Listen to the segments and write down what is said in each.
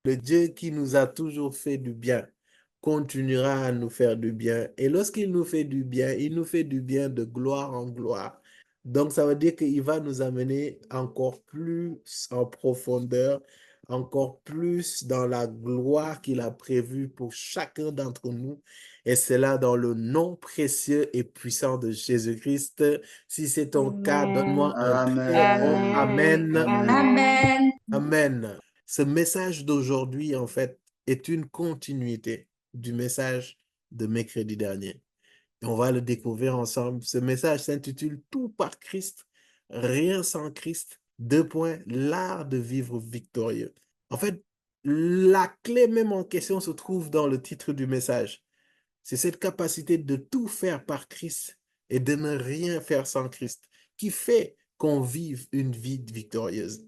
Le Dieu qui nous a toujours fait du bien continuera à nous faire du bien. Et lorsqu'il nous fait du bien, il nous fait du bien de gloire en gloire. Donc, ça veut dire qu'il va nous amener encore plus en profondeur, encore plus dans la gloire qu'il a prévue pour chacun d'entre nous. Et c'est là dans le nom précieux et puissant de Jésus-Christ. Si c'est ton cas, donne-moi Amen. un très bon Amen. Amen. Amen. Amen. Amen. Ce message d'aujourd'hui, en fait, est une continuité du message de mercredi dernier. Et on va le découvrir ensemble. Ce message s'intitule Tout par Christ, rien sans Christ. Deux points, l'art de vivre victorieux. En fait, la clé même en question se trouve dans le titre du message. C'est cette capacité de tout faire par Christ et de ne rien faire sans Christ qui fait qu'on vive une vie victorieuse.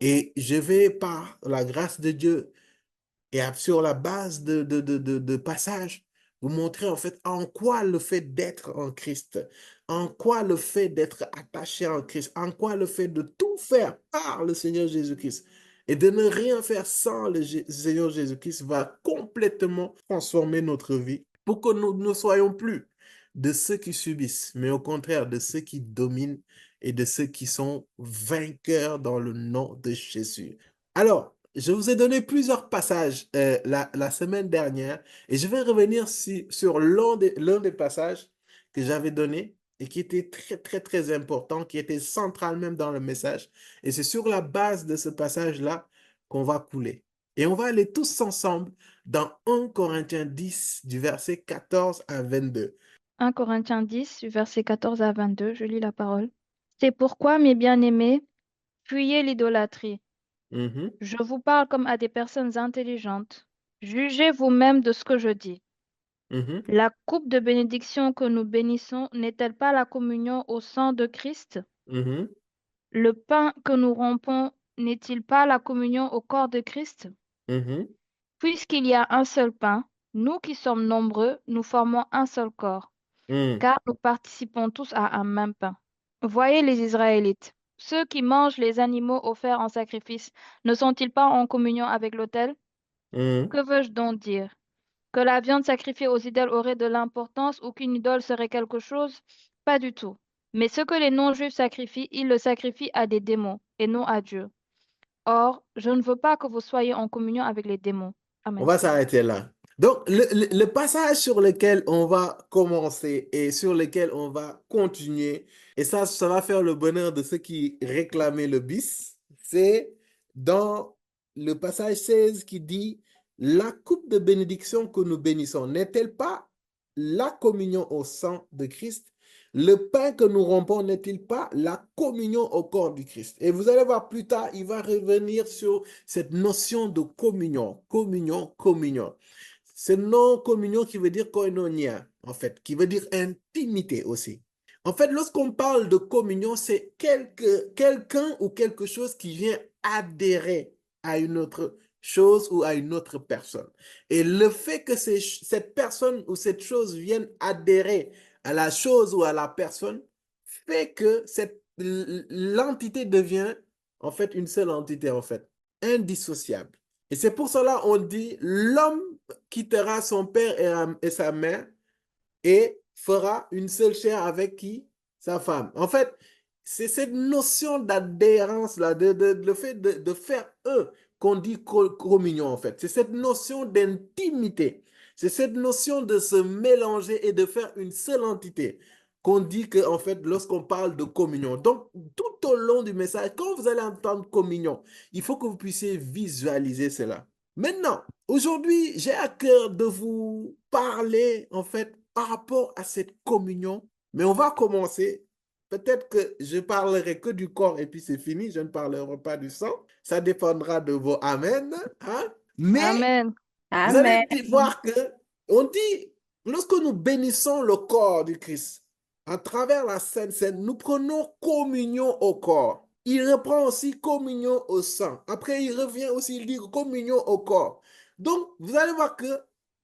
Et je vais, par la grâce de Dieu et sur la base de passages, vous montrer en fait en quoi le fait d'être en Christ, en quoi le fait d'être attaché en Christ, en quoi le fait de tout faire par le Seigneur Jésus-Christ et de ne rien faire sans le Seigneur Jésus-Christ va complètement transformer notre vie pour que nous ne soyons plus de ceux qui subissent, mais au contraire de ceux qui dominent et de ceux qui sont vainqueurs dans le nom de Jésus. Alors, je vous ai donné plusieurs passages la semaine dernière et je vais revenir sur l'un des passages que j'avais donné et qui était très, très, très important, qui était central même dans le message. Et c'est sur la base de ce passage-là qu'on va couler. Et on va aller tous ensemble dans 1 Corinthiens 10, du verset 14 à 22. 1 Corinthiens 10, verset 14 à 22, je lis la parole. C'est pourquoi, mes bien-aimés, fuyez l'idolâtrie. Mhm, Je vous parle comme à des personnes intelligentes. Jugez vous-même de ce que je dis. mhm, La coupe de bénédiction que nous bénissons n'est-elle pas la communion au sang de Christ? mhm, Le pain que nous rompons n'est-il pas la communion au corps de Christ? mhm, Puisqu'il y a un seul pain, nous qui sommes nombreux, nous formons un seul corps, mhm, car nous participons tous à un même pain. Voyez les Israélites. Ceux qui mangent les animaux offerts en sacrifice, ne sont-ils pas en communion avec l'autel? mhm. Que veux-je donc dire? Que la viande sacrifiée aux idoles aurait de l'importance ou qu'une idole serait quelque chose? Pas du tout. Mais ce que les non-juifs sacrifient, ils le sacrifient à des démons et non à Dieu. Or, je ne veux pas que vous soyez en communion avec les démons. On Amen. va s'arrêter là. Donc, le passage sur lequel on va commencer et sur lequel on va continuer, et ça va faire le bonheur de ceux qui réclamaient le bis, c'est dans le passage 16 qui dit, la coupe de bénédiction que nous bénissons n'est-elle pas la communion au sang de Christ? Le pain que nous rompons n'est-il pas la communion au corps du Christ? Et vous allez voir plus tard, il va revenir sur cette notion de communion, communion, communion. Ce nom communion qui veut dire koinonia, en fait, qui veut dire intimité aussi. En fait, lorsqu'on parle de communion, c'est quelqu'un ou quelque chose qui vient adhérer à une autre chose ou à une autre personne. Et le fait que cette personne ou cette chose vienne adhérer à la chose ou à la personne fait que l'entité devient en fait une seule entité, en fait, indissociable. Et c'est pour cela on dit l'homme quittera son père et sa mère et fera une seule chair avec qui? Sa femme. En fait, c'est cette notion d'adhérence-là, le fait de faire un, qu'on dit communion, en fait. C'est cette notion d'intimité. C'est cette notion de se mélanger et de faire une seule entité qu'on dit que, en fait, lorsqu'on parle de communion. Donc, tout au long du message, quand vous allez entendre communion, il faut que vous puissiez visualiser cela. Maintenant, aujourd'hui, j'ai à cœur de vous parler, en fait, par rapport à cette communion. Mais on va commencer. Peut-être que je parlerai que du corps et puis c'est fini. Je ne parlerai pas du sang. Ça dépendra de vos amen. Hein? Mais Amen. vous allez Amen. voir que on dit, lorsque nous bénissons le corps du Christ, à travers la Sainte Seine, nous prenons communion au corps. Il reprend aussi communion au sang. Après, il revient aussi, il dit communion au corps. Donc, vous allez voir que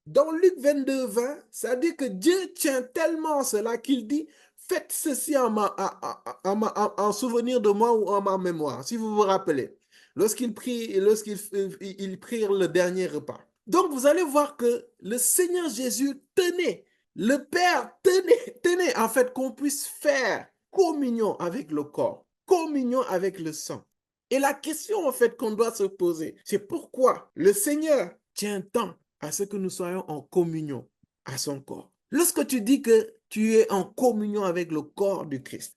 dans Luc 22, 20, ça dit que Dieu tient tellement cela qu'il dit, faites ceci en souvenir de moi ou en ma mémoire, si vous vous rappelez. lorsqu'ils prirent le dernier repas. Donc, vous allez voir que le Seigneur Jésus tenait, le Père tenait en fait qu'on puisse faire communion avec le corps, communion avec le sang. Et la question en fait qu'on doit se poser, c'est pourquoi le Seigneur tient tant à ce que nous soyons en communion à son corps. Lorsque tu dis que tu es en communion avec le corps du Christ,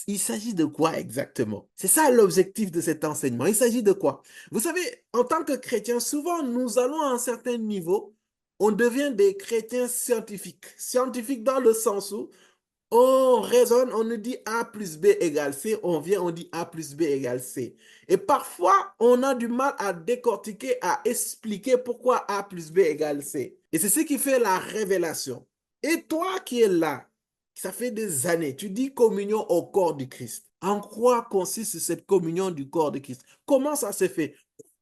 il s'agit de quoi exactement? C'est ça l'objectif de cet enseignement. Il s'agit de quoi? Vous savez, en tant que chrétiens, souvent nous allons à un certain niveau, on devient des chrétiens scientifiques. Scientifiques dans le sens où on raisonne, on nous dit A plus B égale C, on vient, on dit A plus B égale C. Et parfois, on a du mal à décortiquer, à expliquer pourquoi A plus B égale C. Et c'est ce qui fait la révélation. Et toi qui es là, ça fait des années, tu dis communion au corps du Christ. En quoi consiste cette communion du corps du Christ? Comment ça se fait?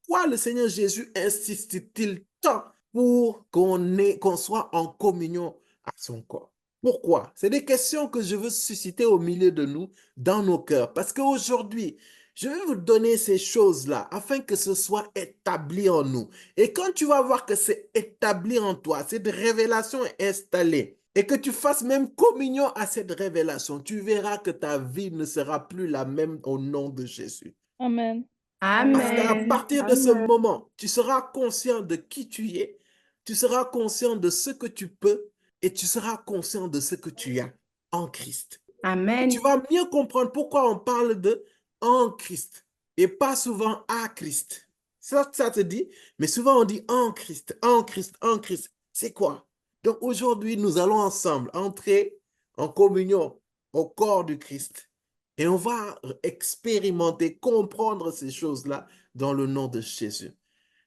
Pourquoi le Seigneur Jésus insiste-t-il tant pour qu'on soit en communion à son corps? Pourquoi? C'est des questions que je veux susciter au milieu de nous, dans nos cœurs. Parce qu'aujourd'hui, je vais vous donner ces choses-là afin que ce soit établi en nous. Et quand tu vas voir que c'est établi en toi, cette révélation est installée, et que tu fasses même communion à cette révélation, tu verras que ta vie ne sera plus la même au nom de Jésus. Amen. Parce qu'à Amen. partir de ce moment, tu seras conscient de qui tu es, tu seras conscient de ce que tu peux et tu seras conscient de ce que tu as en Christ. Et Amen. tu vas mieux comprendre pourquoi on parle de en Christ et pas souvent à Christ. Ça te dit, mais souvent on dit en Christ, en Christ, en Christ. C'est quoi? Donc aujourd'hui, nous allons ensemble entrer en communion au corps du Christ. Et on va expérimenter, comprendre ces choses-là dans le nom de Jésus.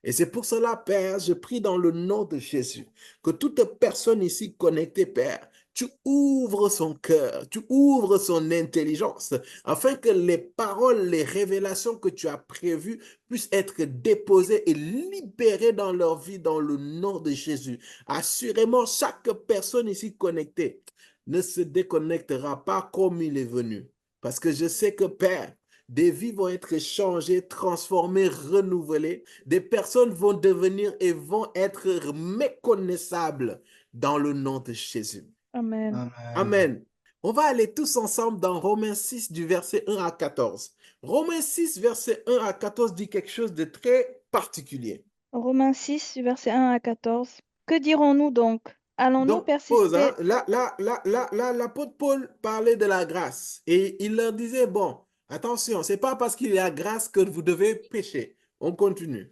Et c'est pour cela, Père, je prie dans le nom de Jésus, que toute personne ici connectée, Père, tu ouvres son cœur, tu ouvres son intelligence, afin que les paroles, les révélations que tu as prévues puissent être déposées et libérées dans leur vie dans le nom de Jésus. Assurément, chaque personne ici connectée ne se déconnectera pas comme il est venu. Parce que je sais que, Père, des vies vont être changées, transformées, renouvelées. Des personnes vont devenir et vont être méconnaissables dans le nom de Jésus. Amen. Amen. On va aller tous ensemble dans Romains 6 du verset 1 à 14. Romains 6, verset 1 à 14 dit quelque chose de très particulier. Romains 6, verset 1 à 14. Que dirons-nous donc? Allons-nous Donc, pause, persister? hein. L'apôtre Paul parlait de la grâce et il leur disait, bon, attention, c'est pas parce qu'il y a grâce que vous devez pécher. On continue.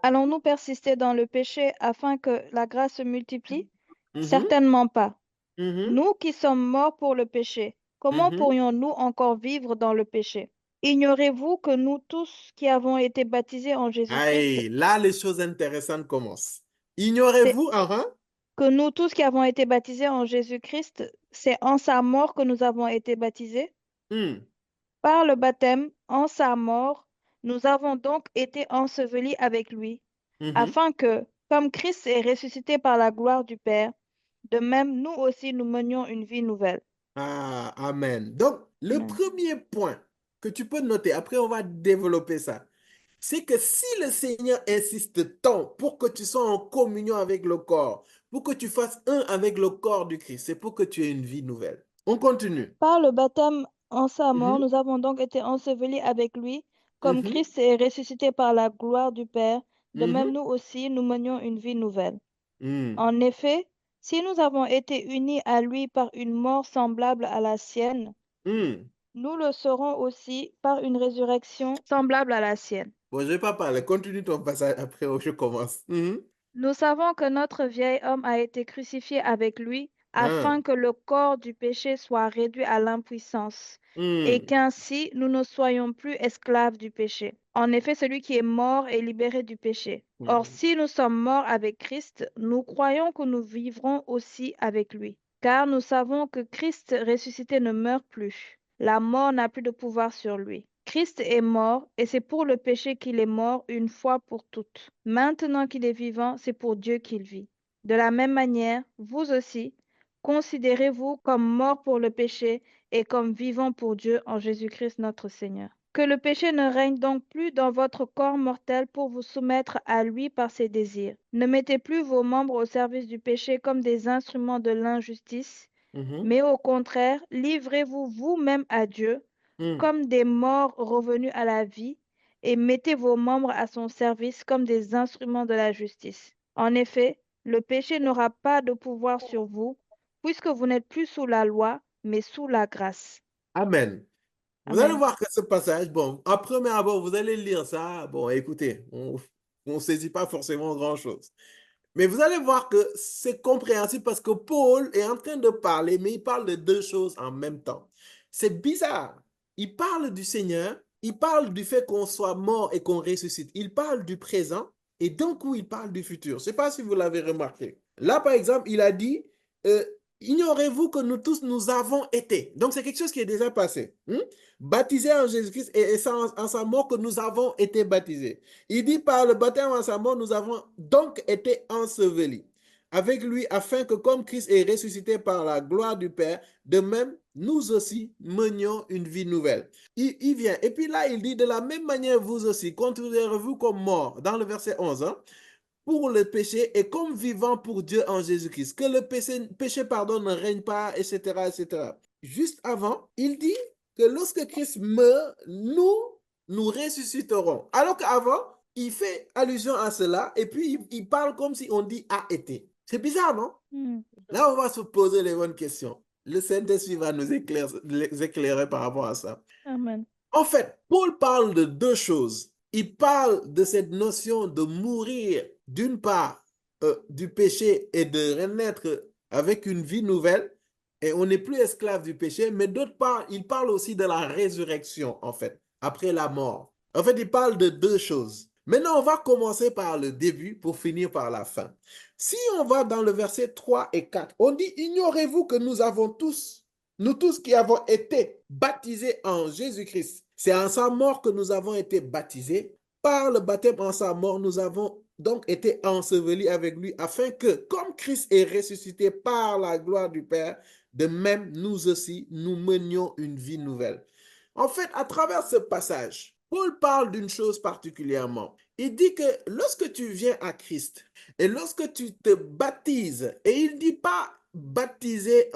Allons-nous persister dans le péché afin que la grâce se multiplie? Mhm, Certainement pas. mhm, Nous qui sommes morts pour le péché, comment mhm. pourrions-nous encore vivre dans le péché? Ignorez-vous que nous tous qui avons été baptisés en Jésus-Christ, Aïe, là, les choses intéressantes commencent. c'est Ignorez-vous, hein? que nous tous qui avons été baptisés en Jésus-Christ, c'est en sa mort que nous avons été baptisés? Hmm, Par le baptême, en sa mort, nous avons donc été ensevelis avec lui, mhm. afin que, comme Christ est ressuscité par la gloire du Père, de même nous aussi nous menions une vie nouvelle. Ah, amen. Donc, le Amen. premier point que tu peux noter, après on va développer ça, c'est que si le Seigneur insiste tant pour que tu sois en communion avec le corps, pour que tu fasses un avec le corps du Christ, c'est pour que tu aies une vie nouvelle. On continue. Par le baptême en sa mort, Mhm, nous avons donc été ensevelis avec lui, comme mhm, Christ est ressuscité par la gloire du Père, de même mhm, nous aussi nous menions une vie nouvelle. hmm, En effet, si nous avons été unis à lui par une mort semblable à la sienne, hmm. nous le serons aussi par une résurrection semblable à la sienne. Bon, je ne vais pas parler. Continue ton passage après, je commence. Mhm. Nous savons que notre vieil homme a été crucifié avec lui, Ah, afin que le corps du péché soit réduit à l'impuissance, et hmm, qu'ainsi nous ne soyons plus esclaves du péché. En effet, celui qui est mort est libéré du péché. Or, hmm, si nous sommes morts avec Christ, nous croyons que nous vivrons aussi avec lui. Car nous savons que Christ ressuscité ne meurt plus. La mort n'a plus de pouvoir sur lui. Christ est mort et c'est pour le péché qu'il est mort une fois pour toutes. Maintenant qu'il est vivant, c'est pour Dieu qu'il vit. De la même manière, vous aussi, considérez-vous comme morts pour le péché et comme vivants pour Dieu en Jésus-Christ notre Seigneur. Que le péché ne règne donc plus dans votre corps mortel pour vous soumettre à lui par ses désirs. Ne mettez plus vos membres au service du péché comme des instruments de l'injustice, Mhm. mais au contraire, livrez-vous vous-même à Dieu Mm. comme des morts revenus à la vie, et mettez vos membres à son service comme des instruments de la justice. En effet, le péché n'aura pas de pouvoir sur vous, puisque vous n'êtes plus sous la loi, mais sous la grâce. Amen. Vous allez Amen. voir que ce passage, bon, à premier abord, vous allez lire ça. Bon, écoutez, on ne saisit pas forcément grand-chose. Mais vous allez voir que c'est compréhensible parce que Paul est en train de parler, mais il parle de deux choses en même temps. C'est bizarre. Il parle du Seigneur, il parle du fait qu'on soit mort et qu'on ressuscite. Il parle du présent et d'un coup, il parle du futur. Je ne sais pas si vous l'avez remarqué. Là, par exemple, il a dit, euh, ignorez-vous que nous tous, nous avons été. Donc, c'est quelque chose qui est déjà passé. Baptisés en Jésus-Christ et c'est en sa mort que nous avons été baptisés. Il dit par le baptême en sa mort, nous avons donc été ensevelis avec lui afin que comme Christ est ressuscité par la gloire du Père, de même, nous aussi menions une vie nouvelle. Il vient. Et puis là, il dit de la même manière, vous aussi, considérez-vous comme morts, dans le verset 11, pour le péché et comme vivant pour Dieu en Jésus-Christ. Que le péché pardon, ne règne pas, etc., etc. Juste avant, il dit que lorsque Christ meurt, nous ressusciterons. Alors qu'avant, il fait allusion à cela et puis il parle comme si on dit a été. C'est bizarre, non? Hmm. Là, on va se poser les bonnes questions. Le Saint-Esprit va nous éclairer par rapport à ça. Amen. En fait, Paul parle de deux choses. Il parle de cette notion de mourir, d'une part, du péché et de renaître avec une vie nouvelle, et on n'est plus esclave du péché, mais d'autre part, il parle aussi de la résurrection, en fait, après la mort. En fait, il parle de deux choses. Maintenant, on va commencer par le début pour finir par la fin. Si on va dans le verset 3 et 4, on dit, ignorez-vous que nous tous qui avons été baptisés en Jésus-Christ, c'est en sa mort que nous avons été baptisés. Par le baptême en sa mort, nous avons donc été ensevelis avec lui afin que, comme Christ est ressuscité par la gloire du Père, de même, nous aussi, nous menions une vie nouvelle. En fait, à travers ce passage, Paul parle d'une chose particulièrement. Il dit que lorsque tu viens à Christ et lorsque tu te baptises, et il ne dit pas baptisé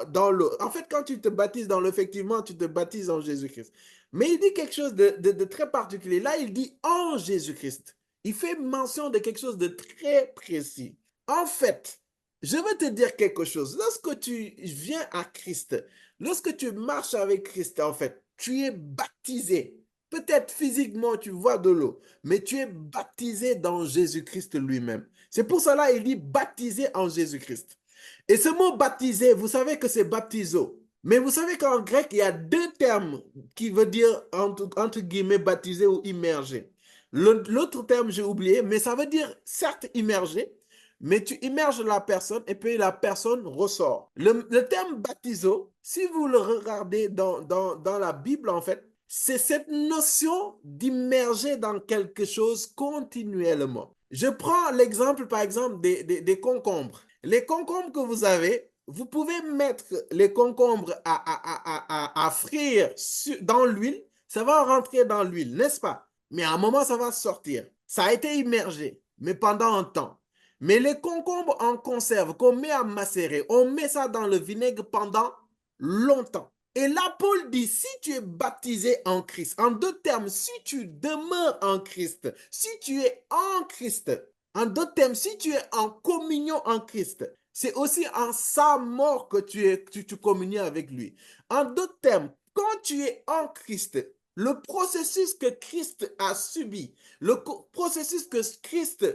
dans l'eau. En fait, quand tu te baptises dans l'eau, effectivement, tu te baptises en Jésus-Christ. Mais il dit quelque chose de très particulier. Là, il dit en Jésus-Christ. Il fait mention de quelque chose de très précis. En fait, je veux te dire quelque chose. Lorsque tu viens à Christ, lorsque tu marches avec Christ, en fait, tu es baptisé. Peut-être physiquement, tu vois de l'eau, mais tu es baptisé dans Jésus-Christ lui-même. C'est pour cela qu'il dit baptisé en Jésus-Christ. Et ce mot baptisé, vous savez que c'est baptizo. Mais vous savez qu'en grec, il y a deux termes qui veulent dire entre guillemets baptisé ou immergé. L'autre terme, j'ai oublié, mais ça veut dire certes immergé, mais tu immerges la personne et puis la personne ressort. Le terme baptizo, si vous le regardez dans la Bible, en fait, c'est cette notion d'immerger dans quelque chose continuellement. Je prends l'exemple, par exemple, des concombres. Les concombres que vous avez, vous pouvez mettre les concombres à frire dans l'huile, ça va rentrer dans l'huile, n'est-ce pas? Mais à un moment, ça va sortir. Ça a été immergé, mais pendant un temps. Mais les concombres en conserve qu'on met à macérer, on met ça dans le vinaigre pendant longtemps. Et là, Paul dit, si tu es baptisé en Christ, en deux termes, si tu demeures en Christ, si tu es en Christ, en d'autres termes, si tu es en communion en Christ, c'est aussi en sa mort que tu communies avec lui. En d'autres termes, quand tu es en Christ, le processus que Christ a subi, le processus que Christ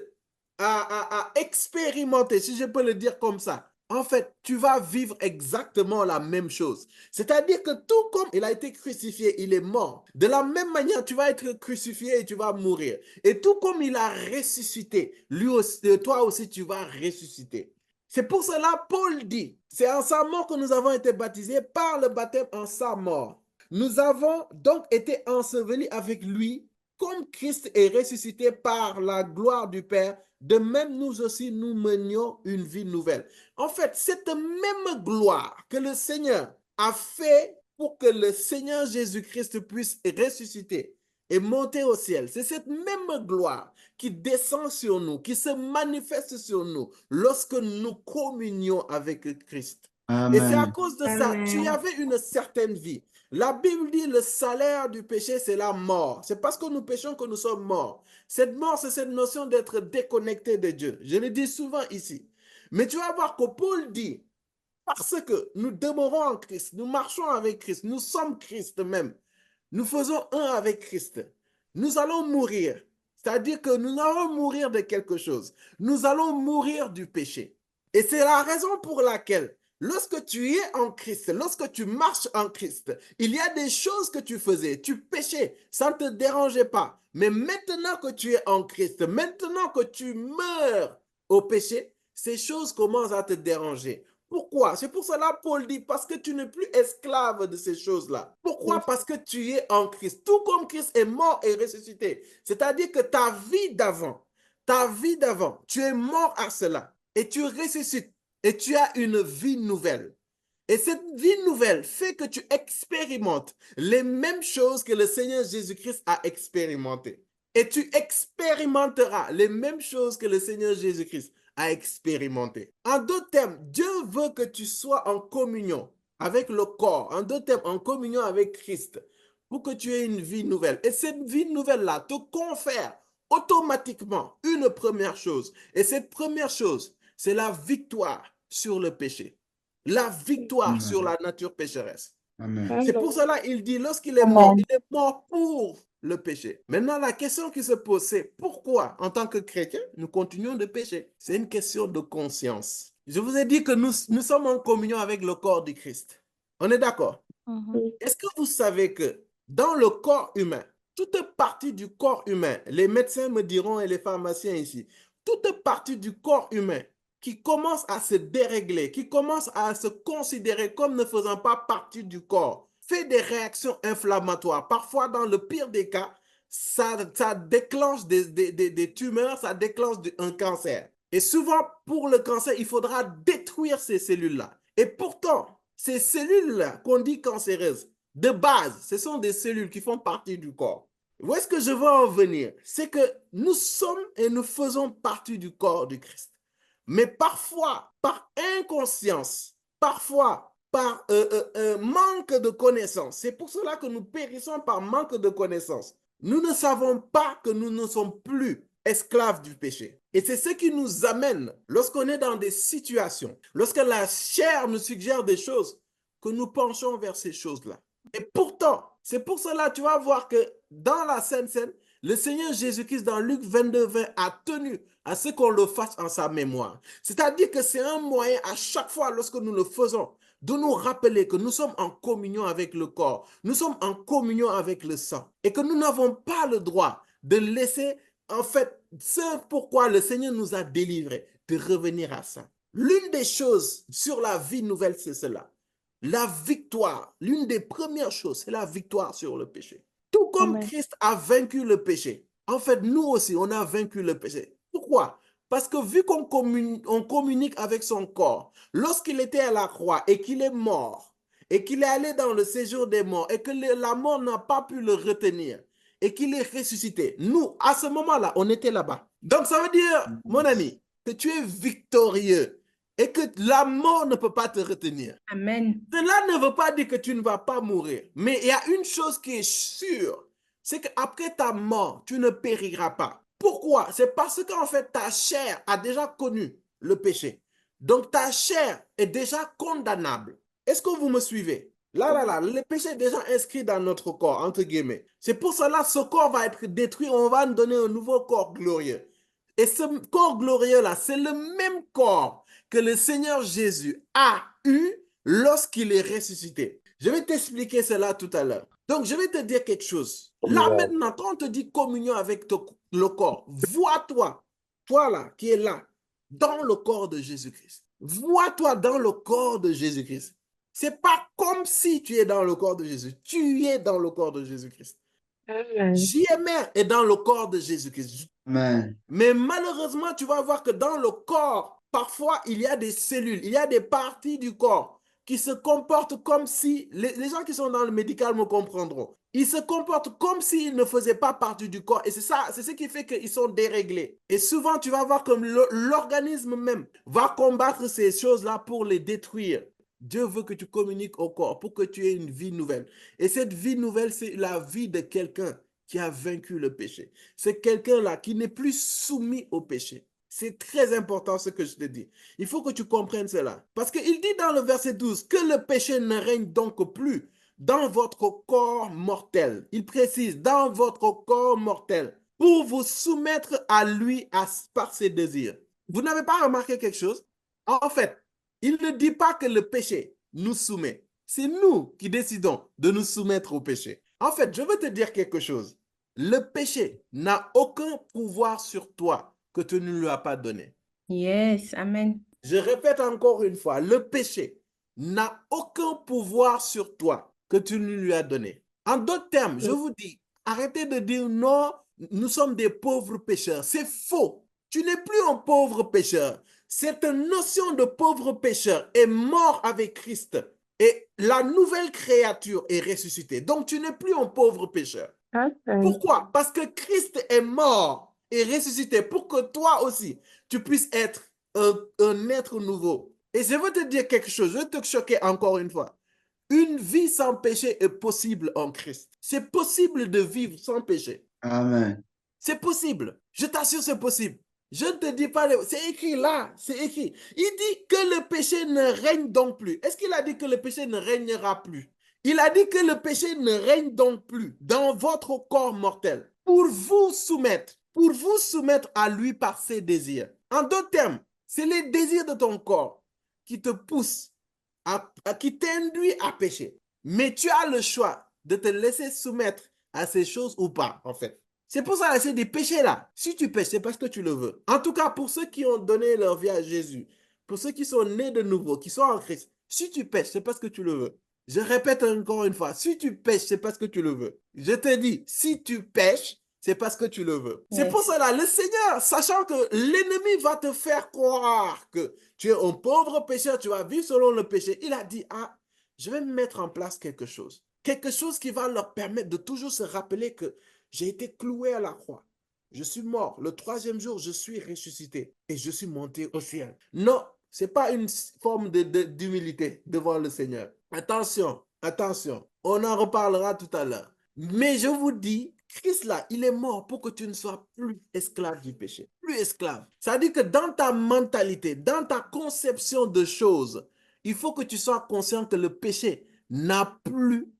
a expérimenté, si je peux le dire comme ça, en fait, tu vas vivre exactement la même chose. C'est-à-dire que tout comme il a été crucifié, il est mort. De la même manière, tu vas être crucifié et tu vas mourir. Et tout comme il a ressuscité, lui aussi, toi aussi, tu vas ressusciter. C'est pour cela, Paul dit, c'est en sa mort que nous avons été baptisés par le baptême en sa mort. Nous avons donc été ensevelis avec lui, comme Christ est ressuscité par la gloire du Père. De même, nous aussi, nous menions une vie nouvelle. En fait, cette même gloire que le Seigneur a fait pour que le Seigneur Jésus-Christ puisse ressusciter et monter au ciel. C'est cette même gloire qui descend sur nous, qui se manifeste sur nous lorsque nous communions avec Christ. Et c'est à Amen. cause de ça, tu avais une certaine vie. La Bible dit le salaire du péché, c'est la mort. C'est parce que nous péchons que nous sommes morts. Cette mort, c'est cette notion d'être déconnecté de Dieu. Je le dis souvent ici. Mais tu vas voir que Paul dit, parce que nous demeurons en Christ, nous marchons avec Christ, nous sommes Christ même. Nous faisons un avec Christ. Nous allons mourir. C'est-à-dire que nous allons mourir de quelque chose. Nous allons mourir du péché. Et c'est la raison pour laquelle, lorsque tu es en Christ, lorsque tu marches en Christ, il y a des choses que tu faisais, tu péchais, ça ne te dérangeait pas. Mais maintenant que tu es en Christ, maintenant que tu meurs au péché, ces choses commencent à te déranger. Pourquoi? C'est pour cela Paul dit, parce que tu n'es plus esclave de ces choses-là. Pourquoi? Parce que tu es en Christ. Tout comme Christ est mort et ressuscité. C'est-à-dire que ta vie d'avant, tu es mort à cela et tu ressuscites et tu as une vie nouvelle. Et cette vie nouvelle fait que tu expérimentes les mêmes choses que le Seigneur Jésus-Christ a expérimentées. Et tu expérimenteras les mêmes choses que le Seigneur Jésus-Christ a expérimenté. En d'autres termes, Dieu veut que tu sois en communion avec le corps, en d'autres termes, en communion avec Christ, pour que tu aies une vie nouvelle. Et cette vie nouvelle-là te confère automatiquement une première chose. Et cette première chose, c'est la victoire sur le péché. La victoire sur la nature pécheresse. Amen. C'est pour cela qu'il dit, lorsqu'il est mort, il est mort pour le péché. Maintenant, la question qui se pose, c'est pourquoi, en tant que chrétien, nous continuons de pécher? C'est une question de conscience. Je vous ai dit que nous sommes en communion avec le corps du Christ. On est d'accord? Est-ce que vous savez que dans le corps humain, toute partie du corps humain, les médecins me diront et les pharmaciens ici, toute partie du corps humain qui commence à se dérégler, qui commence à se considérer comme ne faisant pas partie du corps, fait des réactions inflammatoires. Parfois, dans le pire des cas, ça déclenche des tumeurs, ça déclenche un cancer. Et souvent, pour le cancer, il faudra détruire ces cellules-là. Et pourtant, ces cellules-là qu'on dit cancéreuses, de base, ce sont des cellules qui font partie du corps. Où est-ce que je veux en venir? C'est que nous sommes et nous faisons partie du corps du Christ. Mais parfois, par inconscience, parfois par manque de connaissance, c'est pour cela que nous périssons par manque de connaissance. Nous ne savons pas que nous ne sommes plus esclaves du péché. Et c'est ce qui nous amène, lorsqu'on est dans des situations, lorsque la chair nous suggère des choses, que nous penchons vers ces choses-là. Et pourtant, c'est pour cela, tu vas voir que dans la Sainte Seine, le Seigneur Jésus-Christ, dans Luc 22, 20, a tenu à ce qu'on le fasse en sa mémoire. C'est-à-dire que c'est un moyen, à chaque fois lorsque nous le faisons, de nous rappeler que nous sommes en communion avec le corps, nous sommes en communion avec le sang, et que nous n'avons pas le droit de laisser, en fait, ce pourquoi le Seigneur nous a délivrés, de revenir à ça. L'une des choses sur la vie nouvelle, c'est cela. La victoire, l'une des premières choses, c'est la victoire sur le péché. Tout comme Christ a vaincu le péché, en fait, nous aussi, on a vaincu le péché. Pourquoi? Parce que vu qu'on communique avec son corps, lorsqu'il était à la croix et qu'il est mort, et qu'il est allé dans le séjour des morts, et que la mort n'a pas pu le retenir, et qu'il est ressuscité, nous, à ce moment-là, on était là-bas. Donc, ça veut dire, mon ami, que tu es victorieux et que la mort ne peut pas te retenir. Amen. Cela ne veut pas dire que tu ne vas pas mourir. Mais il y a une chose qui est sûre, c'est qu'après ta mort, tu ne périras pas. Pourquoi? C'est parce qu'en fait, ta chair a déjà connu le péché. Donc, ta chair est déjà condamnable. Est-ce que vous me suivez? Là, le péché est déjà inscrit dans notre corps, entre guillemets. C'est pour cela que ce corps va être détruit. On va nous donner un nouveau corps glorieux. Et ce corps glorieux-là, c'est le même corps que le Seigneur Jésus a eu lorsqu'il est ressuscité. Je vais t'expliquer cela tout à l'heure. Donc, je vais te dire quelque chose. Là, maintenant, quand on te dit communion avec le corps, vois-toi, toi là, qui es là, dans le corps de Jésus-Christ. Vois-toi dans le corps de Jésus-Christ. C'est pas comme si tu es dans le corps de Jésus. Tu es dans le corps de Jésus-Christ. JMR est dans le corps de Jésus-Christ. Amen. Mais malheureusement, tu vas voir que dans le corps, parfois, il y a des cellules, il y a des parties du corps qui se comportent comme si, les gens qui sont dans le médical me comprendront, ils se comportent comme s'ils ne faisaient pas partie du corps. Et c'est ça, c'est ce qui fait qu'ils sont déréglés. Et souvent, tu vas voir comme l'organisme même va combattre ces choses-là pour les détruire. Dieu veut que tu communiques au corps pour que tu aies une vie nouvelle. Et cette vie nouvelle, c'est la vie de quelqu'un qui a vaincu le péché. C'est quelqu'un-là qui n'est plus soumis au péché. C'est très important ce que je te dis. Il faut que tu comprennes cela. Parce qu'il dit dans le verset 12 que le péché ne règne donc plus dans votre corps mortel. Il précise, dans votre corps mortel, pour vous soumettre à lui par ses désirs. Vous n'avez pas remarqué quelque chose? En fait, il ne dit pas que le péché nous soumet. C'est nous qui décidons de nous soumettre au péché. En fait, je veux te dire quelque chose. Le péché n'a aucun pouvoir sur toi que tu ne lui as pas donné. Yes, amen. Je répète encore une fois, le péché n'a aucun pouvoir sur toi que tu ne lui as donné. En d'autres termes, je vous dis, arrêtez de dire non, nous sommes des pauvres pécheurs. C'est faux. Tu n'es plus un pauvre pécheur. Cette notion de pauvre pécheur est mort avec Christ et la nouvelle créature est ressuscitée. Donc, tu n'es plus un pauvre pécheur. Okay. Pourquoi? Parce que Christ est mort et ressuscité pour que toi aussi, tu puisses être un être nouveau. Et je veux te dire quelque chose, je vais te choquer encore une fois. Une vie sans péché est possible en Christ. C'est possible de vivre sans péché. Amen. C'est possible. Je t'assure, c'est possible. Je ne te dis pas, c'est écrit là, c'est écrit. Il dit que le péché ne règne donc plus. Est-ce qu'il a dit que le péché ne régnera plus? Il a dit que le péché ne règne donc plus dans votre corps mortel pour vous soumettre à lui par ses désirs. En d'autres termes, c'est les désirs de ton corps qui te poussent, qui t'induisent à pécher. Mais tu as le choix de te laisser soumettre à ces choses ou pas, en fait. C'est pour ça que c'est des péchés là. Si tu pêches, c'est parce que tu le veux. En tout cas, pour ceux qui ont donné leur vie à Jésus, pour ceux qui sont nés de nouveau, qui sont en Christ, si tu pêches, c'est parce que tu le veux. Je répète encore une fois, si tu pêches, c'est parce que tu le veux. Je te dis, si tu pêches, c'est parce que tu le veux. C'est pour cela, le Seigneur, sachant que l'ennemi va te faire croire que tu es un pauvre pécheur, tu vas vivre selon le péché, il a dit, ah, je vais mettre en place quelque chose. Quelque chose qui va leur permettre de toujours se rappeler que j'ai été cloué à la croix. Je suis mort. Le 3e jour, je suis ressuscité et je suis monté au ciel. Non, ce n'est pas une forme d'humilité devant le Seigneur. Attention, attention. On en reparlera tout à l'heure. Mais je vous dis, Christ là, il est mort pour que tu ne sois plus esclave du péché. Plus esclave. Ça veut dire que dans ta mentalité, dans ta conception de choses, il faut que tu sois conscient que le péché n'a plus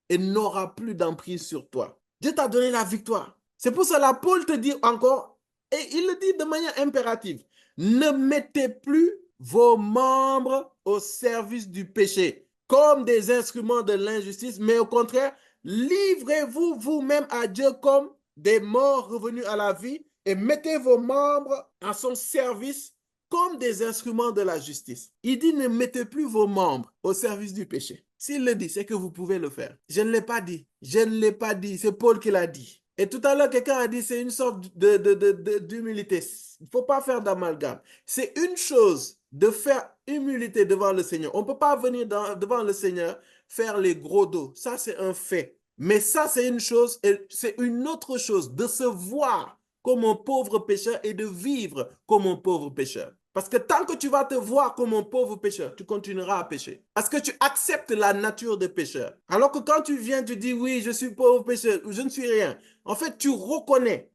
et n'aura plus d'emprise sur toi. Dieu t'a donné la victoire. C'est pour cela Paul te dit encore, et il le dit de manière impérative, ne mettez plus vos membres au service du péché comme des instruments de l'injustice, mais au contraire, livrez-vous vous-même à Dieu comme des morts revenus à la vie et mettez vos membres à son service comme des instruments de la justice. Il dit ne mettez plus vos membres au service du péché. S'il le dit, c'est que vous pouvez le faire. Je ne l'ai pas dit. Je ne l'ai pas dit. C'est Paul qui l'a dit. Et tout à l'heure, quelqu'un a dit c'est une sorte d'humilité. Il ne faut pas faire d'amalgame. C'est une chose de faire humilité devant le Seigneur. On ne peut pas venir devant le Seigneur faire les gros dos. Ça, c'est un fait. Mais ça, c'est une chose et c'est une autre chose de se voir comme un pauvre pécheur et de vivre comme un pauvre pécheur. Parce que tant que tu vas te voir comme un pauvre pécheur, tu continueras à pécher. Parce que tu acceptes la nature de pécheur. Alors que quand tu viens, tu dis oui, je suis pauvre pécheur, je ne suis rien. En fait, tu reconnais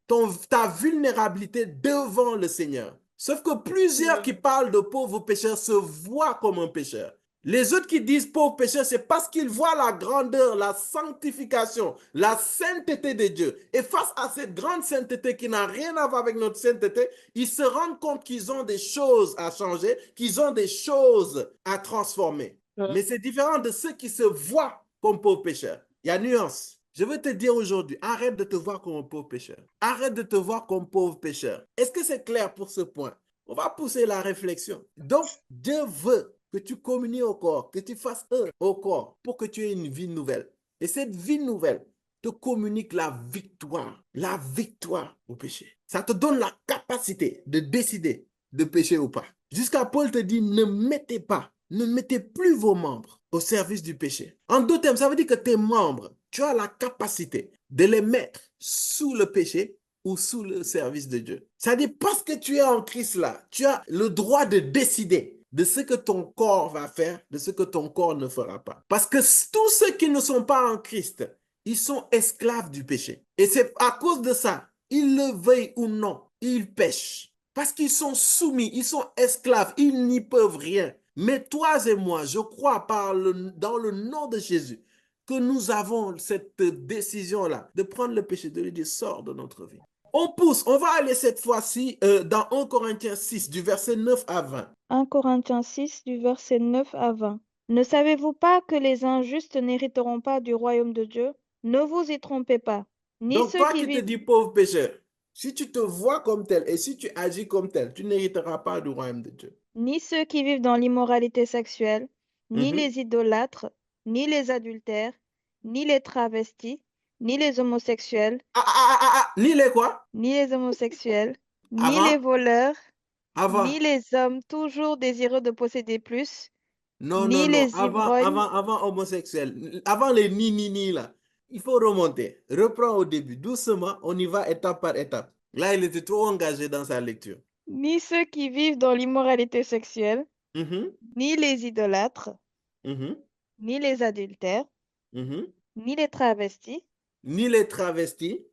ta vulnérabilité devant le Seigneur. Sauf que plusieurs qui parlent de pauvre pécheur se voient comme un pécheur. Les autres qui disent pauvre pécheur, c'est parce qu'ils voient la grandeur, la sanctification, la sainteté de Dieu. Et face à cette grande sainteté qui n'a rien à voir avec notre sainteté, ils se rendent compte qu'ils ont des choses à changer, qu'ils ont des choses à transformer. Mais c'est différent de ceux qui se voient comme pauvres pécheurs. Il y a nuance. Je veux te dire aujourd'hui, arrête de te voir comme un pauvre pécheur. Arrête de te voir comme pauvre pécheur. Est-ce que c'est clair pour ce point? On va pousser la réflexion. Donc, Dieu veut que tu communies au corps, que tu fasses un au corps pour que tu aies une vie nouvelle. Et cette vie nouvelle te communique la victoire au péché. Ça te donne la capacité de décider de pécher ou pas. Jusqu'à Paul te dit, ne mettez pas ne mettez plus vos membres au service du péché. En d'autres termes, ça veut dire que tes membres, tu as la capacité de les mettre sous le péché ou sous le service de Dieu. C'est-à-dire parce que tu es en Christ là, tu as le droit de décider de ce que ton corps va faire, de ce que ton corps ne fera pas. Parce que tous ceux qui ne sont pas en Christ, ils sont esclaves du péché. Et c'est à cause de ça, ils le veuillent ou non, ils pêchent. Parce qu'ils sont soumis, ils sont esclaves, ils n'y peuvent rien. Mais toi et moi, je crois dans le nom de Jésus que nous avons cette décision-là de prendre le péché, de lui dire sors de notre vie. On pousse, on va aller cette fois-ci dans 1 Corinthiens 6, du verset 9 à 20. 1 Corinthiens 6, du verset 9 à 20. Ne savez-vous pas que les injustes n'hériteront pas du royaume de Dieu? Ne vous y trompez pas. Ni Donc, ceux toi qui qui te vivent, dis pauvre pécheur, si tu te vois comme tel et si tu agis comme tel, tu n'hériteras pas du royaume de Dieu. ni ceux qui vivent dans l'immoralité sexuelle, ni Mhm. les idolâtres, ni les adultères, ni les travestis, ni les homosexuels, Ni les quoi? ni les homosexuels, ni les Avant? voleurs, Avant? ni les hommes toujours désireux de posséder plus, Non, non, ni non. les ivrognes. Avant homosexuel. Avant les ni là. Il faut remonter. Reprends au début. Doucement, on y va étape par étape. Là, il était trop engagé dans sa lecture. Ni ceux qui vivent dans l'immoralité sexuelle, Mhm, ni les idolâtres, mhm, ni les adultères, mhm. ni les travestis, Ni les travestis,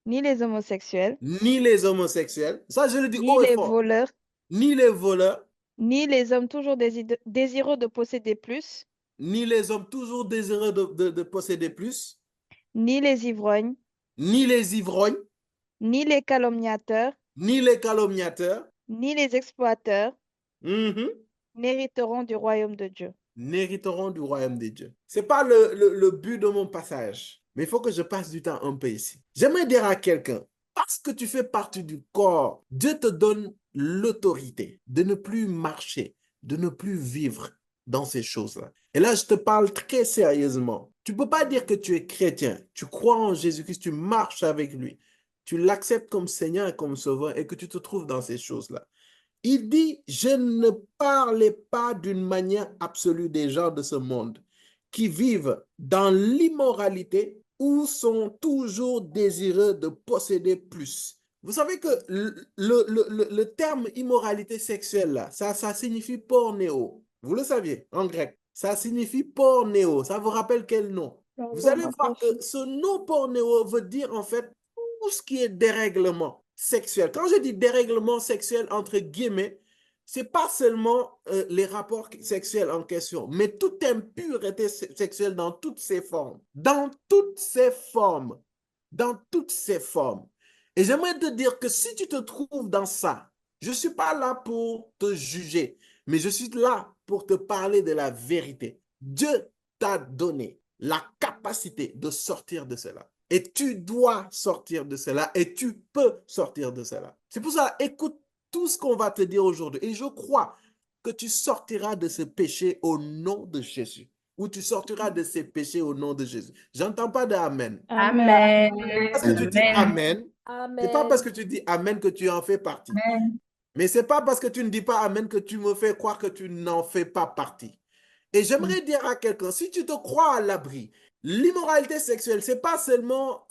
ni les homosexuels, ni les homosexuels. Ça, je le dis ni haut et les fort. voleurs, Ni les voleurs, ni les hommes toujours désireux de posséder plus, ni les hommes toujours désireux de posséder plus, ni les ivrognes, ni les ivrognes, ni les calomniateurs, ni les calomniateurs, ni les exploiteurs mhm, n'hériteront du royaume de Dieu. n'hériteront du royaume de Dieu. Ce n'est pas le but de mon passage, mais il faut que je passe du temps un peu ici. J'aimerais dire à quelqu'un, parce que tu fais partie du corps, Dieu te donne l'autorité de ne plus marcher, de ne plus vivre dans ces choses-là. Et là, je te parle très sérieusement. Tu ne peux pas dire que tu es chrétien, tu crois en Jésus-Christ, tu marches avec lui, tu l'acceptes comme Seigneur et comme Sauveur et que tu te trouves dans ces choses-là. Il dit, je ne parlais pas d'une manière absolue des gens de ce monde qui vivent dans l'immoralité ou sont toujours désireux de posséder plus. Vous savez que le terme immoralité sexuelle, là, ça signifie pornéo. Vous le saviez en grec. Ça signifie pornéo. Ça vous rappelle quel nom? Vous allez voir que ce nom pornéo veut dire en fait tout ce qui est dérèglement sexuel. Quand je dis dérèglement sexuel entre guillemets, c'est pas seulement les rapports sexuels en question, mais toute impureté sexuelle dans toutes ses formes. Dans toutes ses formes. Dans toutes ses formes. Et j'aimerais te dire que si tu te trouves dans ça, je ne suis pas là pour te juger, mais je suis là pour te parler de la vérité. Dieu t'a donné la capacité de sortir de cela. Et tu dois sortir de cela et tu peux sortir de cela. C'est pour ça, écoute tout ce qu'on va te dire aujourd'hui. Et je crois que tu sortiras de ce péché au nom de Jésus. Ou tu sortiras de ces péchés au nom de Jésus. J'entends pas de Amen. Amen. Parce que tu dis Amen. Amen, c'est pas parce que tu dis Amen que tu en fais partie. Amen. Mais c'est pas parce que tu ne dis pas Amen que tu me fais croire que tu n'en fais pas partie. Et j'aimerais dire à quelqu'un, si tu te crois à l'abri, l'immoralité sexuelle, c'est pas seulement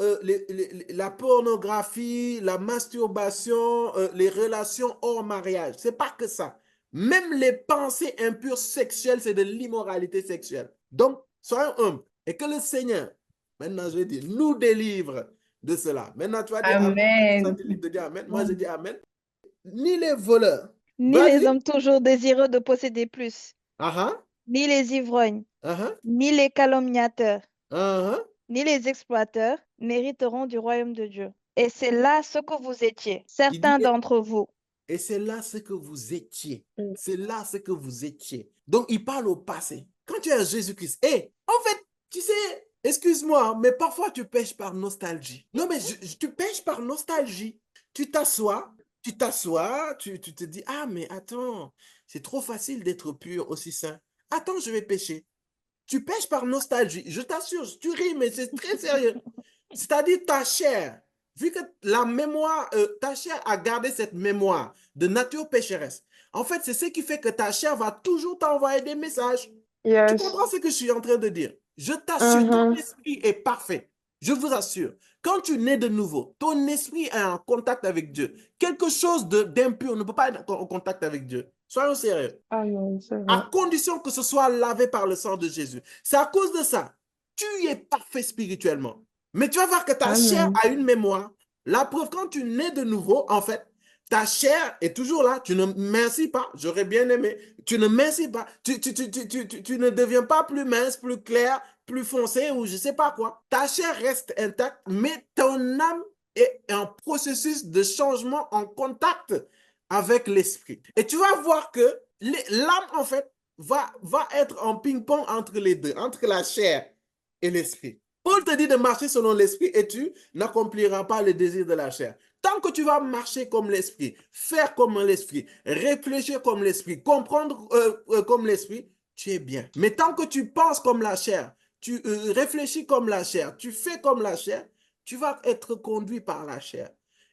la pornographie, la masturbation, les relations hors mariage. C'est pas que ça. Même les pensées impures sexuelles, c'est de l'immoralité sexuelle. Donc, soyons humbles. Et que le Seigneur, maintenant je dis, nous délivre de cela. Maintenant, tu vas dire Amen. Ça te livre de dire Amen. Moi, je dis Amen. Ni les voleurs. Ni les Vas-y. hommes toujours désireux de posséder plus, ni les ivrognes, ni les calomniateurs, ni les exploiteurs n'hériteront du royaume de Dieu. Et c'est là ce que vous étiez, certains d'entre vous. Et c'est là ce que vous étiez. C'est là ce que vous étiez. Donc, il parle au passé. Quand tu es à Jésus-Christ, en fait, tu sais, excuse-moi, mais parfois tu pêches par nostalgie. Non, mais tu pêches par nostalgie. Tu t'assois, tu te dis, ah, mais attends, c'est trop facile d'être pur aussi saint. Attends, je vais pêcher. Tu pêches par nostalgie. Je t'assure, tu ris, mais c'est très sérieux. C'est-à-dire ta chair. vu que la mémoire, ta chair a gardé cette mémoire de nature pécheresse, en fait, c'est ce qui fait que ta chair va toujours t'envoyer des messages. Tu Yes. comprends ce que je suis en train de dire? Je t'assure, ton Mhm. esprit est parfait. Je vous assure. Quand tu nais de nouveau, ton esprit est en contact avec Dieu. Quelque chose d'impur ne peut pas être en contact avec Dieu. Soyons sérieux. Amen, c'est vrai. À condition que ce soit lavé par le sang de Jésus. C'est à cause de ça. Tu es parfait spirituellement. Mais tu vas voir que ta chair Amen. a une mémoire. La preuve, quand tu nais de nouveau, en fait, ta chair est toujours là. Tu ne mincis pas. J'aurais bien aimé. Tu ne mincis pas. Tu ne deviens pas plus mince, plus clair, plus foncé ou je ne sais pas quoi. Ta chair reste intacte, mais ton âme est en processus de changement en contact avec l'esprit. Et tu vas voir que l'âme, en fait, va être en ping-pong entre les deux, entre la chair et l'esprit. Paul te dit de marcher selon l'esprit et tu n'accompliras pas les désirs de la chair. Tant que tu vas marcher comme l'esprit, faire comme l'esprit, réfléchir comme l'esprit, comprendre comme l'esprit, tu es bien. Mais tant que tu penses comme la chair, tu réfléchis comme la chair, tu fais comme la chair, tu vas être conduit par la chair.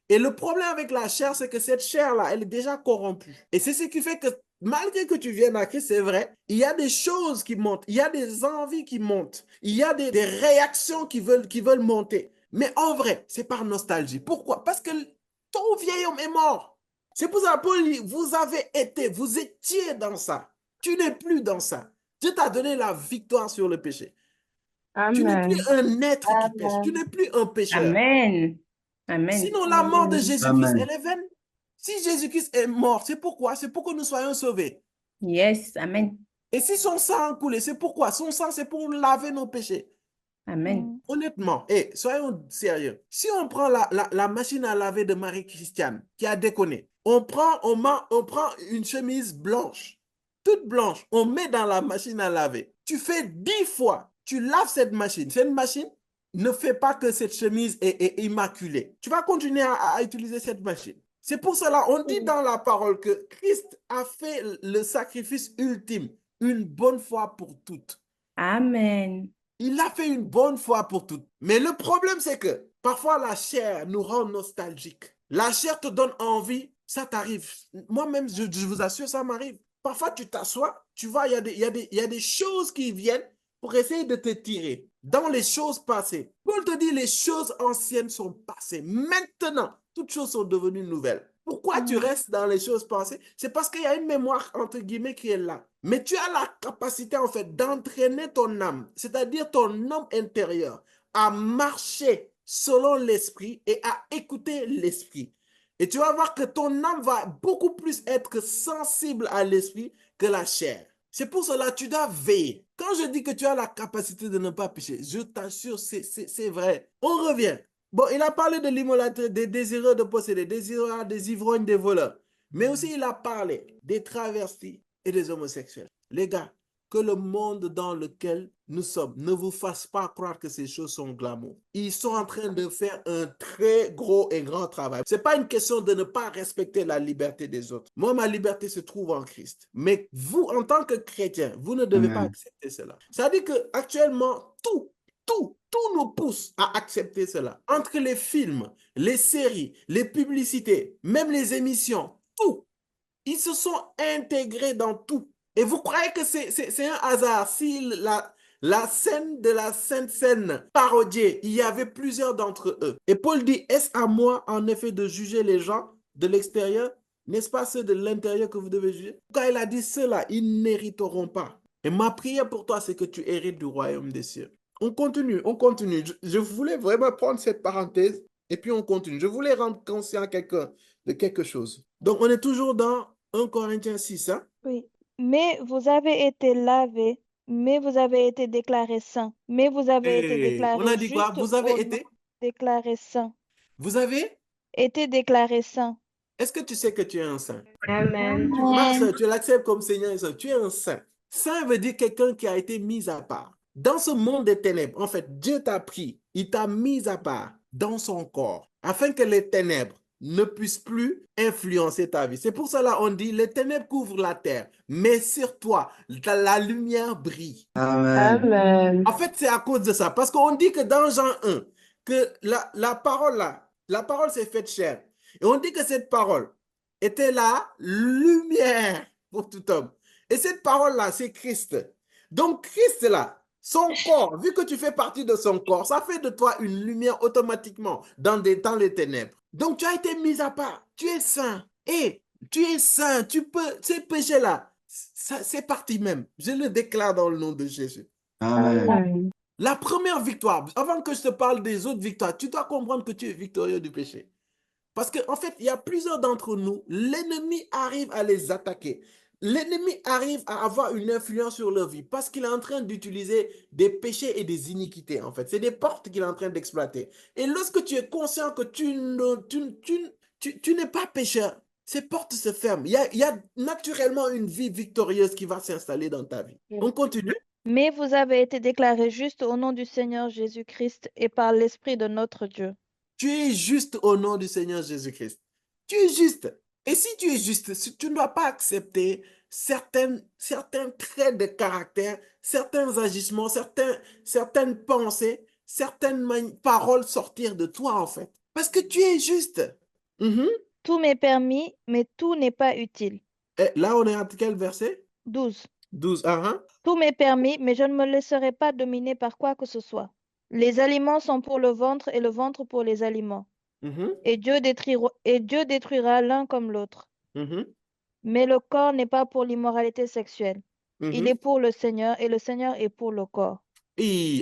Et le problème avec la chair, c'est que cette chair-là, elle est déjà corrompue. Et c'est ce qui fait que malgré que tu viennes à Christ, c'est vrai, il y a des choses qui montent, il y a des envies qui montent, il y a des réactions qui veulent monter. Mais en vrai, c'est par nostalgie. Pourquoi? Parce que ton vieil homme est mort. C'est pour ça que Paul dit, vous étiez dans ça. Tu n'es plus dans ça. Dieu t'a donné la victoire sur le péché. Tu n'es plus Amen. un être qui pêche. Tu n'es plus un pécheur. Amen. Amen. Sinon, la mort de Amen. Jésus-Christ, Amen. elle est vaine. Si Jésus-Christ est mort, c'est pourquoi? C'est pour que nous soyons sauvés. Yes. Amen. Et si son sang a coulé, c'est pourquoi? Son sang, c'est pour laver nos péchés. Amen. Honnêtement, soyons sérieux. Si on prend la machine à laver de Marie-Christiane, qui a déconné, on prend une chemise blanche, toute blanche, on met dans la machine à laver. Tu fais 10 fois, tu laves cette machine. Cette machine ne fait pas que cette chemise est immaculée. Tu vas continuer à utiliser cette machine. C'est pour cela, on dit dans la parole que Christ a fait le sacrifice ultime, une bonne fois pour toutes. Amen. Il a fait une bonne fois pour toutes. Mais le problème, c'est que parfois la chair nous rend nostalgiques. La chair te donne envie, ça t'arrive. Moi-même, je vous assure, ça m'arrive. Parfois, tu t'assois, tu vois, il y a des choses qui viennent pour essayer de te tirer dans les choses passées. Paul te dit, les choses anciennes sont passées. Maintenant, toutes choses sont devenues nouvelles. Pourquoi tu restes dans les choses passées? C'est parce qu'il y a une mémoire, entre guillemets, qui est là. Mais tu as la capacité, en fait, d'entraîner ton âme, c'est-à-dire ton homme intérieur, à marcher selon l'esprit et à écouter l'esprit. Et tu vas voir que ton âme va beaucoup plus être sensible à l'esprit que la chair. C'est pour cela que tu dois veiller. Quand je dis que tu as la capacité de ne pas pécher, je t'assure, c'est vrai. On revient. Bon, il a parlé de l'immolâtrie, des désireux de posséder, des ivrognes, des voleurs. Mais aussi, il a parlé des travestis et des homosexuels. Les gars, que le monde dans lequel nous sommes ne vous fasse pas croire que ces choses sont glamour. Ils sont en train de faire un très gros et grand travail. Ce n'est pas une question de ne pas respecter la liberté des autres. Moi, ma liberté se trouve en Christ. Mais vous, en tant que chrétien, vous ne devez pas accepter cela. Ça veut dire qu'actuellement, tout nous pousse à accepter cela. Entre les films, les séries, les publicités, même les émissions, tout. Ils se sont intégrés dans tout. Et vous croyez que c'est un hasard si la scène de la Sainte Seine parodiée, il y avait plusieurs d'entre eux. Et Paul dit, est-ce à moi en effet de juger les gens de l'extérieur? N'est-ce pas ceux de l'intérieur que vous devez juger? Quand il a dit cela, ils n'hériteront pas. Et ma prière pour toi, c'est que tu hérites du royaume des cieux. On continue. Je voulais vraiment prendre cette parenthèse et puis on continue. Je voulais rendre conscient à quelqu'un de quelque chose. Donc, on est toujours dans 1 Corinthiens 6, hein? Oui. Mais vous avez été lavés, mais vous avez été déclarés saints, mais vous avez été On déclarés a dit quoi? justes Vous avez au nom été? déclarés saints. Vous avez? Été déclarés saints. Est-ce que tu sais que tu es un saint? Amen. Ma soeur, tu l'acceptes comme Seigneur et Sauveur. Tu es un saint. Saint veut dire quelqu'un qui a été mis à part. Dans ce monde des ténèbres, en fait, Dieu t'a pris, il t'a mis à part dans son corps, afin que les ténèbres ne puissent plus influencer ta vie. C'est pour cela qu'on dit, les ténèbres couvrent la terre, mais sur toi, la lumière brille. Amen. Amen. En fait, c'est à cause de ça. Parce qu'on dit que dans Jean 1, que la parole là, La parole s'est faite chair. Et on dit que cette parole était la lumière pour tout homme. Et cette parole-là, c'est Christ. Donc, Christ, là, son corps, vu que tu fais partie de son corps, ça fait de toi une lumière automatiquement dans les ténèbres. Donc, tu as été mis à part. Tu es saint. Et tu es saint. Tu peux, ces péchés-là, c'est parti même. Je le déclare dans le nom de Jésus. Amen. Amen. La première victoire, avant que je te parle des autres victoires, tu dois comprendre que tu es victorieux du péché. Parce qu'en fait, il y a plusieurs d'entre nous, l'ennemi arrive à les attaquer. L'ennemi arrive à avoir une influence sur leur vie parce qu'il est en train d'utiliser des péchés et des iniquités, en fait. C'est des portes qu'il est en train d'exploiter. Et lorsque tu es conscient que tu n'es pas pécheur, ces portes se ferment. Il y a naturellement une vie victorieuse qui va s'installer dans ta vie. On continue. Mais vous avez été déclarés justes au nom du Seigneur Jésus-Christ et par l'Esprit de notre Dieu. Tu es juste au nom du Seigneur Jésus-Christ. Tu es juste. Et si tu es juste, tu ne dois pas accepter certains traits de caractère, certains agissements, certaines pensées, certaines paroles sortir de toi, en fait. Parce que tu es juste. Mhm. Tout m'est permis, mais tout n'est pas utile. Et là, on est à quel verset? 12. 12. Ah, Tout m'est permis, mais je ne me laisserai pas dominer par quoi que ce soit. Les aliments sont pour le ventre et le ventre pour les aliments. mhm, Et Dieu détruira l'un comme l'autre. mhm, Mais le corps n'est pas pour l'immoralité sexuelle. Il mhm. est pour le Seigneur et le Seigneur est pour le corps.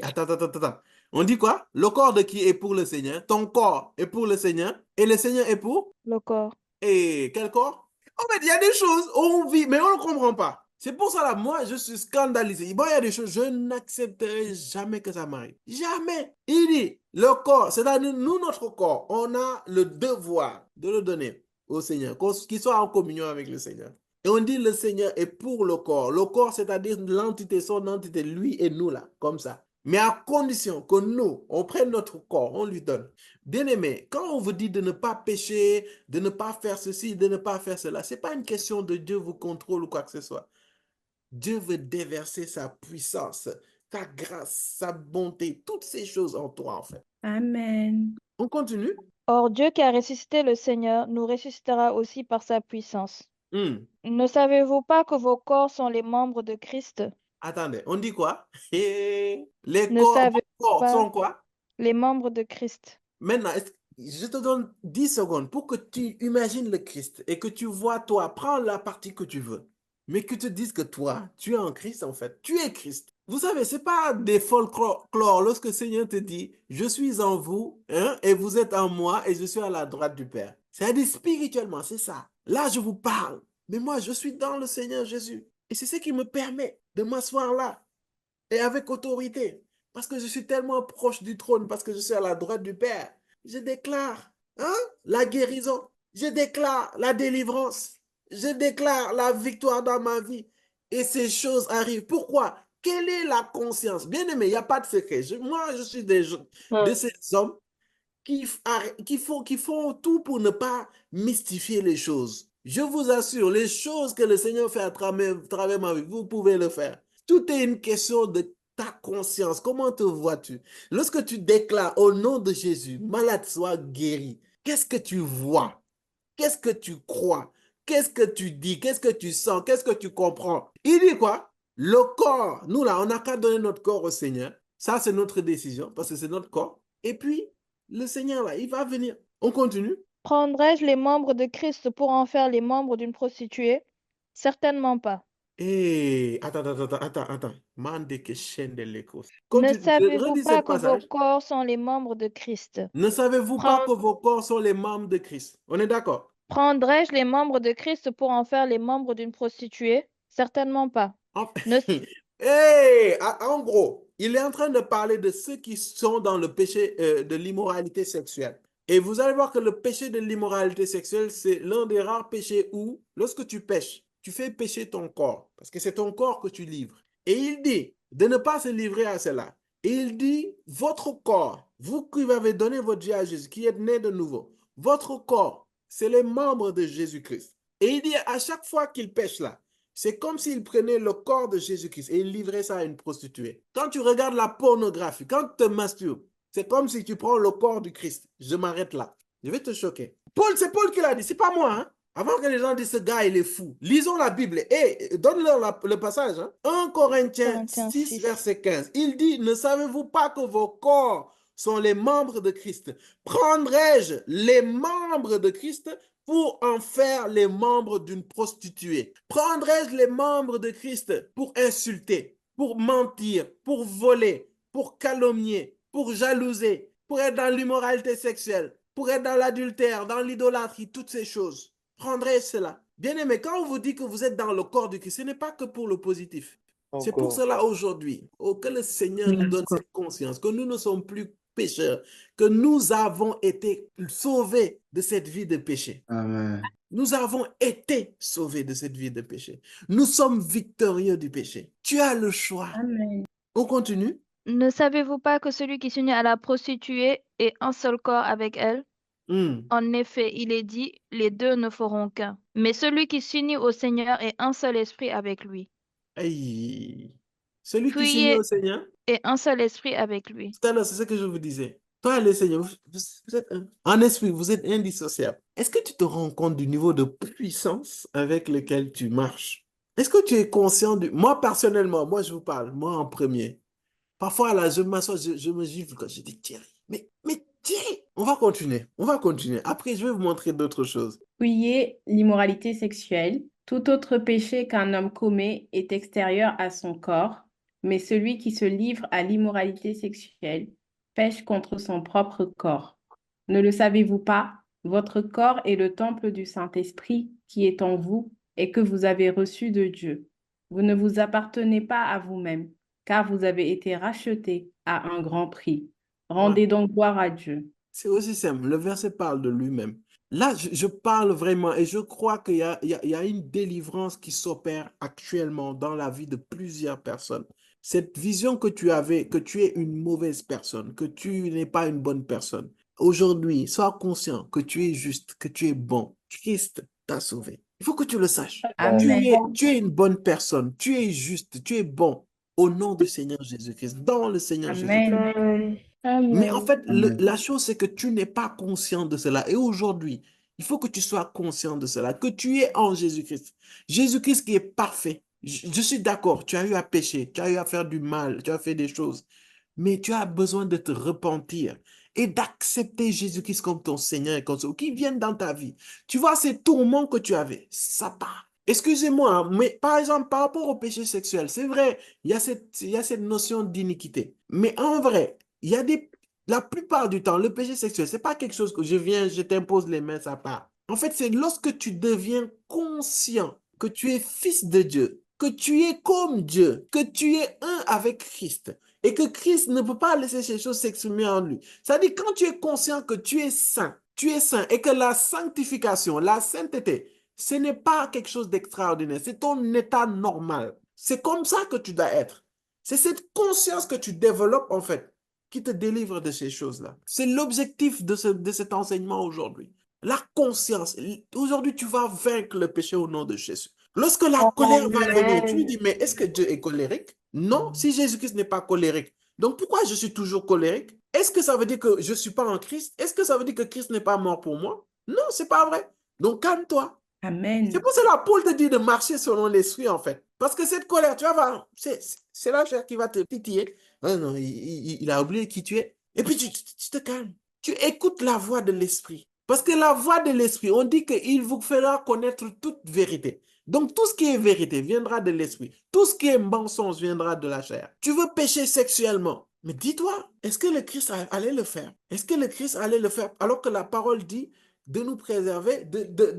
Attends. On dit quoi? Le corps de qui est pour le Seigneur? Ton corps est pour le Seigneur et le Seigneur est pour? Le corps. Et quel corps? En fait, il y a des choses où on vit, mais on ne comprend pas. C'est pour ça, là, moi, je suis scandalisé. Bon, il y a des choses, je n'accepterai jamais que ça m'arrive. Jamais. Il dit, le corps, c'est-à-dire nous, notre corps, on a le devoir de le donner au Seigneur, qu'il soit en communion avec le Seigneur. Et on dit le Seigneur est pour le corps. Le corps, c'est-à-dire l'entité, son entité, lui et nous, là, comme ça. Mais à condition que nous, on prenne notre corps, on lui donne. Bien-aimé, quand on vous dit de ne pas pécher, de ne pas faire ceci, de ne pas faire cela, ce n'est pas une question de Dieu vous contrôle ou quoi que ce soit. Dieu veut déverser sa puissance, sa grâce, sa bonté, toutes ces choses en toi, en fait. Amen. On continue. Or, Dieu qui a ressuscité le Seigneur nous ressuscitera aussi par sa puissance. Ne savez-vous pas que vos corps sont les membres de Christ? Attendez, on dit quoi? Les Ne corps, vos savez-vous corps pas sont quoi? les membres de Christ? Maintenant, je te donne 10 secondes pour que tu imagines le Christ et que tu vois toi, prends la partie que tu veux, mais que tu te dises que toi, tu es en Christ en fait, tu es Christ. Vous savez, ce n'est pas des folklore lorsque le Seigneur te dit, je suis en vous hein, et vous êtes en moi et je suis à la droite du Père. C'est-à-dire spirituellement, c'est ça. Là, je vous parle, mais moi, je suis dans le Seigneur Jésus. Et c'est ce qui me permet de m'asseoir là et avec autorité. Parce que je suis tellement proche du trône, parce que je suis à la droite du Père. Je déclare la guérison. Je déclare la délivrance. Je déclare la victoire dans ma vie. Et ces choses arrivent. Pourquoi? Quelle est la conscience? Bien aimé, il n'y a pas de secret. Moi, je suis de ces hommes qui font tout pour ne pas mystifier les choses. Je vous assure, les choses que le Seigneur fait à travers ma vie, vous pouvez le faire. Tout est une question de ta conscience. Comment te vois-tu? Lorsque tu déclares au nom de Jésus, malade soit guéri, qu'est-ce que tu vois? Qu'est-ce que tu crois? Qu'est-ce que tu dis? Qu'est-ce que tu sens? Qu'est-ce que tu comprends? Il dit quoi? Le corps, nous là, on n'a qu'à donner notre corps au Seigneur. Ça, c'est notre décision parce que c'est notre corps. Et puis, le Seigneur là, il va venir. On continue. Prendrai-je les membres de Christ pour en faire les membres d'une prostituée? Certainement pas. Attends. Mande que chaîne de l'écho. Ne Redis savez-vous pas ce que vos passage. corps sont les membres de Christ? Ne savez-vous pas que vos corps sont les membres de Christ? On est d'accord? Prendrai-je les membres de Christ pour en faire les membres d'une prostituée? Certainement pas. Ne- En gros, il est en train de parler de ceux qui sont dans le péché de l'immoralité sexuelle. Et vous allez voir que le péché de l'immoralité sexuelle, c'est l'un des rares péchés où, lorsque tu pêches, tu fais pécher ton corps, parce que c'est ton corps que tu livres. Et il dit de ne pas se livrer à cela. Et il dit, votre corps, vous qui avez donné votre vie à Jésus, qui êtes né de nouveau, votre corps, c'est les membres de Jésus-Christ. Et il dit, à chaque fois qu'il pêche là, c'est comme s'il prenait le corps de Jésus-Christ et il livrait ça à une prostituée. Quand tu regardes la pornographie, quand tu te masturbes, c'est comme si tu prends le corps du Christ. Je m'arrête là. Je vais te choquer. C'est Paul qui l'a dit, c'est pas moi. Hein. Avant que les gens disent ce gars, il est fou. Lisons la Bible. Et donne-leur le passage. Hein. 1 Corinthiens Corinthiens 6, 6. verset 15. Il dit, ne savez-vous pas que vos corps sont les membres de Christ? Prendrais-je les membres de Christ pour en faire les membres d'une prostituée? Prendrais-je les membres de Christ pour insulter, pour mentir, pour voler, pour calomnier, pour jalouser, pour être dans l'immoralité sexuelle, pour être dans l'adultère, dans l'idolâtrie, toutes ces choses? Prendrais-je cela? Bien-aimé, quand on vous dit que vous êtes dans le corps du Christ, ce n'est pas que pour le positif. C'est pour Encore. cela aujourd'hui, que le Seigneur nous donne cette conscience, que nous ne sommes plus pécheurs, que nous avons été sauvés de cette vie de péché. Amen. Nous avons été sauvés de cette vie de péché. Nous sommes victorieux du péché. Tu as le choix. Amen. On continue. Ne savez-vous pas que celui qui s'unit à la prostituée est un seul corps avec elle? En effet, il est dit, les deux ne feront qu'un. Mais celui qui s'unit au Seigneur est un seul esprit avec lui. Hey. Celui qui Puis s'unit au Seigneur, est un seul esprit avec lui. tout à l'heure, c'est ce que je vous disais. Toi et le Seigneur, vous êtes un. En esprit, vous êtes indissociables. Est-ce que tu te rends compte du niveau de puissance avec lequel tu marches? Est-ce que tu es conscient du... Moi, personnellement, moi, je vous parle, moi en premier. Parfois, là, je m'assois, je me gifle quand je dis Thierry. Mais Thierry, on va continuer. On va continuer. Après, je vais vous montrer d'autres choses. Fuyez l'immoralité sexuelle. Tout autre péché qu'un homme commet est extérieur à son corps, mais celui qui se livre à l'immoralité sexuelle pêche contre son propre corps. Ne le savez-vous pas? Votre corps est le temple du Saint-Esprit qui est en vous et que vous avez reçu de Dieu. Vous ne vous appartenez pas à vous-même, car vous avez été rachetés à un grand prix. Rendez donc gloire à Dieu. C'est aussi simple. Le verset parle de lui-même. Là, je parle vraiment et je crois qu'il y a une délivrance qui s'opère actuellement dans la vie de plusieurs personnes. Cette vision que tu avais, que tu es une mauvaise personne, que tu n'es pas une bonne personne. Aujourd'hui, sois conscient que tu es juste, que tu es bon. Christ t'a sauvé. Il faut que tu le saches. Amen. Tu es une bonne personne, tu es juste, tu es bon au nom du Seigneur Jésus-Christ, dans le Seigneur Jésus-Christ. Amen. Mais en fait, Amen. la chose, c'est que tu n'es pas conscient de cela. Et aujourd'hui, il faut que tu sois conscient de cela, que tu es en Jésus-Christ. Jésus-Christ qui est parfait. Je suis d'accord, tu as eu à pécher, tu as eu à faire du mal, tu as fait des choses. Mais tu as besoin de te repentir et d'accepter Jésus-Christ comme ton Seigneur et comme Sauveur, qui vienne dans ta vie. Tu vois, ces tourments que tu avais, ça part. Excusez-moi, hein, mais par exemple, par rapport au péché sexuel, c'est vrai, il y a cette notion d'iniquité. Mais en vrai, la plupart du temps, le péché sexuel, c'est pas quelque chose que je t'impose les mains, ça part. En fait, c'est lorsque tu deviens conscient que tu es fils de Dieu, que tu es comme Dieu, que tu es un avec Christ et que Christ ne peut pas laisser ces choses s'exprimer en lui. C'est-à-dire quand tu es conscient que tu es saint et que la sanctification, la sainteté, ce n'est pas quelque chose d'extraordinaire, c'est ton état normal. C'est comme ça que tu dois être. C'est cette conscience que tu développes en fait qui te délivre de ces choses-là. C'est l'objectif de cet enseignement aujourd'hui. La conscience. Aujourd'hui, tu vas vaincre le péché au nom de Jésus. Lorsque la colère va venir, tu lui dis, mais est-ce que Dieu est colérique? Non, si Jésus-Christ n'est pas colérique. Donc pourquoi je suis toujours colérique? Est-ce que ça veut dire que je ne suis pas en Christ? Est-ce que ça veut dire que Christ n'est pas mort pour moi? Non, ce n'est pas vrai. Donc calme-toi. Amen. C'est pour cela que Paul te dit de marcher selon l'esprit, en fait. Parce que cette colère, tu vas voir, c'est la chair qui va te titiller. Ah non, il a oublié qui tu es. Et puis tu te calmes. Tu écoutes la voix de l'esprit. Parce que la voix de l'esprit, on dit qu'il vous fera connaître toute vérité. Donc tout ce qui est vérité viendra de l'esprit. Tout ce qui est mensonge viendra de la chair. Tu veux pécher sexuellement. Mais dis-toi, est-ce que le Christ allait le faire? Est-ce que le Christ allait le faire alors que la parole dit de nous préserver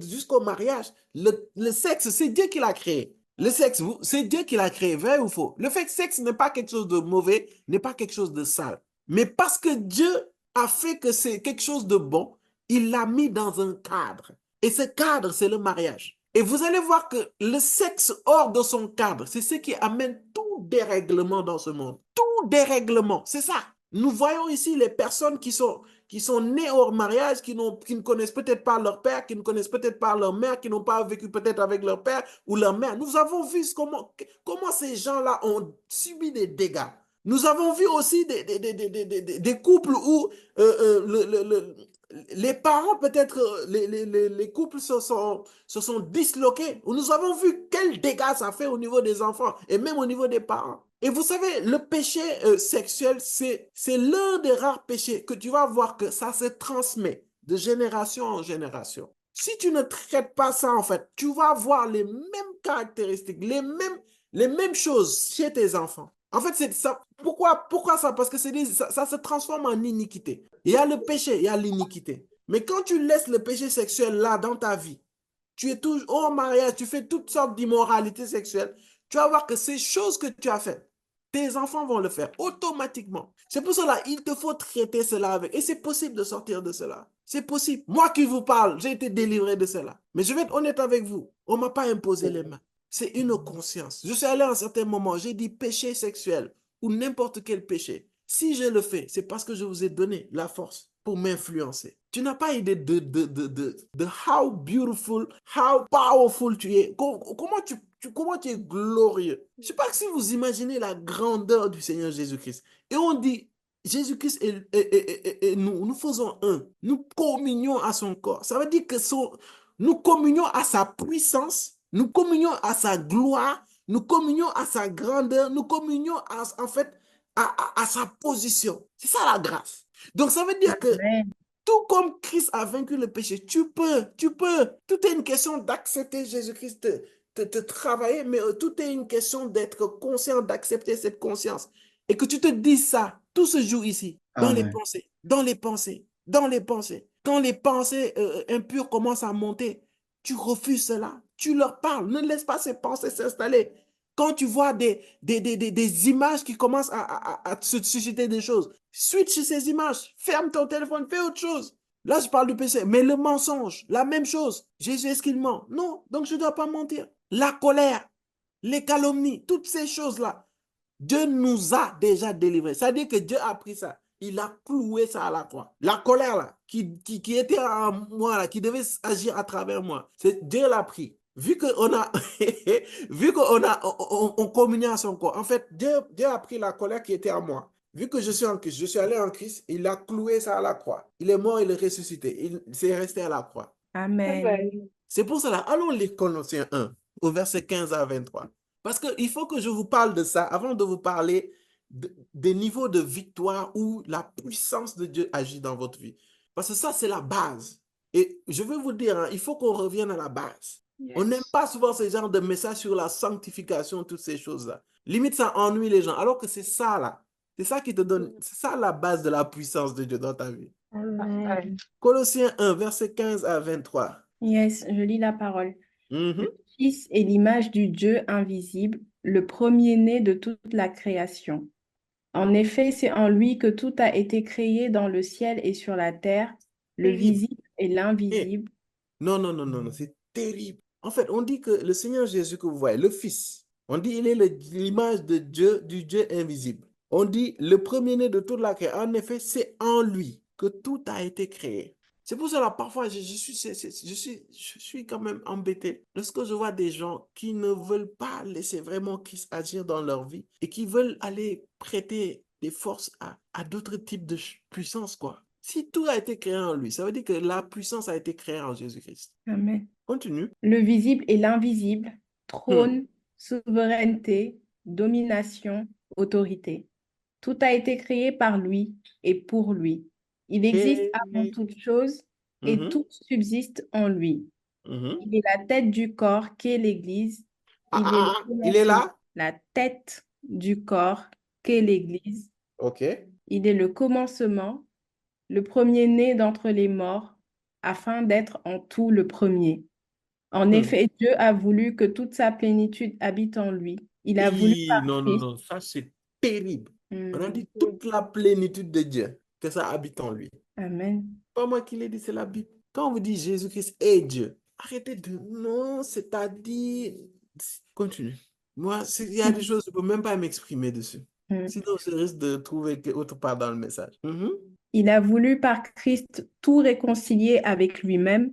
jusqu'au mariage? Le sexe, c'est Dieu qui l'a créé. Le sexe, c'est Dieu qui l'a créé, vrai ou faux? Le fait que sexe n'est pas quelque chose de mauvais, n'est pas quelque chose de sale. Mais parce que Dieu a fait que c'est quelque chose de bon, il l'a mis dans un cadre. Et ce cadre, c'est le mariage. Et vous allez voir que le sexe hors de son cadre, c'est ce qui amène tout dérèglement dans ce monde. Tout dérèglement, c'est ça. Nous voyons ici les personnes qui sont nées hors mariage, qui ne connaissent peut-être pas leur père, qui ne connaissent peut-être pas leur mère, qui n'ont pas vécu peut-être avec leur père ou leur mère. Nous avons vu comment ces gens-là ont subi des dégâts. Nous avons vu aussi des couples où les parents, peut-être, les couples se sont disloqués. Nous avons vu quels dégâts ça fait au niveau des enfants et même au niveau des parents. Et vous savez, le péché sexuel, c'est l'un des rares péchés que tu vas voir que ça se transmet de génération en génération. Si tu ne traites pas ça, en fait, tu vas voir les mêmes caractéristiques, les mêmes choses chez tes enfants. En fait, c'est ça. Pourquoi ça? Parce que ça se transforme en iniquité. Il y a le péché, il y a l'iniquité. Mais quand tu laisses le péché sexuel là dans ta vie, tu es toujours au mariage, tu fais toutes sortes d'immoralités sexuelles, tu vas voir que ces choses que tu as faites, tes enfants vont le faire automatiquement. C'est pour cela qu'il te faut traiter cela avec. Et c'est possible de sortir de cela. C'est possible. Moi qui vous parle, j'ai été délivré de cela. Mais je vais être honnête avec vous. On ne m'a pas imposé les mains. C'est une conscience. Je suis allé à un certain moment, j'ai dit péché sexuel ou n'importe quel péché. Si je le fais, c'est parce que je vous ai donné la force pour m'influencer. Tu n'as pas idée de how beautiful, how powerful tu es. Comment tu es glorieux. Je ne sais pas si vous imaginez la grandeur du Seigneur Jésus-Christ. Et on dit, Jésus-Christ et nous faisons un. Nous communions à son corps. Ça veut dire que nous communions à sa puissance, nous communions à sa gloire, nous communions à sa grandeur, nous communions en fait à sa position. C'est ça la grâce. Donc ça veut dire que Amen. tout comme Christ a vaincu le péché, tu peux. Tout est une question d'accepter Jésus-Christ, de travailler, mais tout est une question d'être conscient, d'accepter cette conscience. Et que tu te dises ça, tout se joue ici, dans les Amen. pensées, dans les pensées, dans les pensées. Quand les pensées impures commencent à monter, tu refuses cela, tu leur parles, ne laisse pas ces pensées s'installer. Quand tu vois des images qui commencent à se susciter des choses, switch ces images, ferme ton téléphone, fais autre chose. Là, je parle du péché, mais le mensonge, la même chose. Jésus, est-ce qu'il ment? Non, donc je ne dois pas mentir. La colère, les calomnies, toutes ces choses-là, Dieu nous a déjà délivrés. C'est-à-dire que Dieu a pris ça. Il a cloué ça à la croix. La colère là, qui était en moi, là, qui devait agir à travers moi, Dieu l'a pris. Vu qu'on a, vu on communiait à son corps, en fait, Dieu a pris la colère qui était en moi. Vu que je suis en Christ, je suis allé en Christ, il a cloué ça à la croix. Il est mort, il est ressuscité. Il s'est resté à la croix. Amen. C'est pour cela, allons lire Colossiens 1, au verset 15 à 23. Parce qu'il faut que je vous parle de ça avant de vous parler des niveaux de victoire où la puissance de Dieu agit dans votre vie. Parce que ça, c'est la base. Et je veux vous dire, hein, il faut qu'on revienne à la base. On n'aime pas souvent ce genre de messages sur la sanctification, toutes ces choses-là. Limite, ça ennuie les gens. Alors que c'est ça, là. C'est ça qui te donne, c'est ça la base de la puissance de Dieu dans ta vie. Amen. Colossiens 1, verset 15 à 23. Yes, je lis la parole. Mhm. Le Fils est l'image du Dieu invisible, le premier-né de toute la création. En effet, c'est en lui que tout a été créé dans le ciel et sur la terre, le Terrible. visible et l'invisible. Non, non, non, non, non, c'est terrible. En fait, on dit que le Seigneur Jésus que vous voyez, le Fils, on dit il est l'image de Dieu, du Dieu invisible. On dit le premier-né de toute la création. En effet, c'est en lui que tout a été créé. C'est pour cela, parfois, je suis quand même embêté lorsque je vois des gens qui ne veulent pas laisser vraiment Christ agir dans leur vie et qui veulent aller prêter des forces à d'autres types de puissance, quoi. Si tout a été créé en lui, ça veut dire que la puissance a été créée en Jésus-Christ. Amen. Continue. Le visible et l'invisible, trône, souveraineté, domination, autorité. Tout a été créé par lui et pour lui. Il existe avant toute chose et Mhm, tout subsiste en lui. mhm. Il est la tête du corps qu'est l'Église. Il est le Il est commencement, là? la tête du corps qu'est l'Église. OK. Il est le commencement, le premier-né d'entre les morts, afin d'être en tout le premier. En effet, Dieu a voulu que toute sa plénitude habite en lui. Il a voulu par Non, non, Christ. non, ça c'est terrible. On a Hmm. dit toute la plénitude de Dieu, que ça habite en lui. Amen. Pas moi qui l'ai dit, c'est la Bible. Quand on vous dit Jésus-Christ est Dieu, arrêtez de... Non, c'est-à-dire... Continue. Moi, il y a des choses, je ne peux même pas m'exprimer dessus. Hmm. Sinon, je risque de trouver autre part dans le message. Mhm. Il a voulu par Christ tout réconcilier avec lui-même,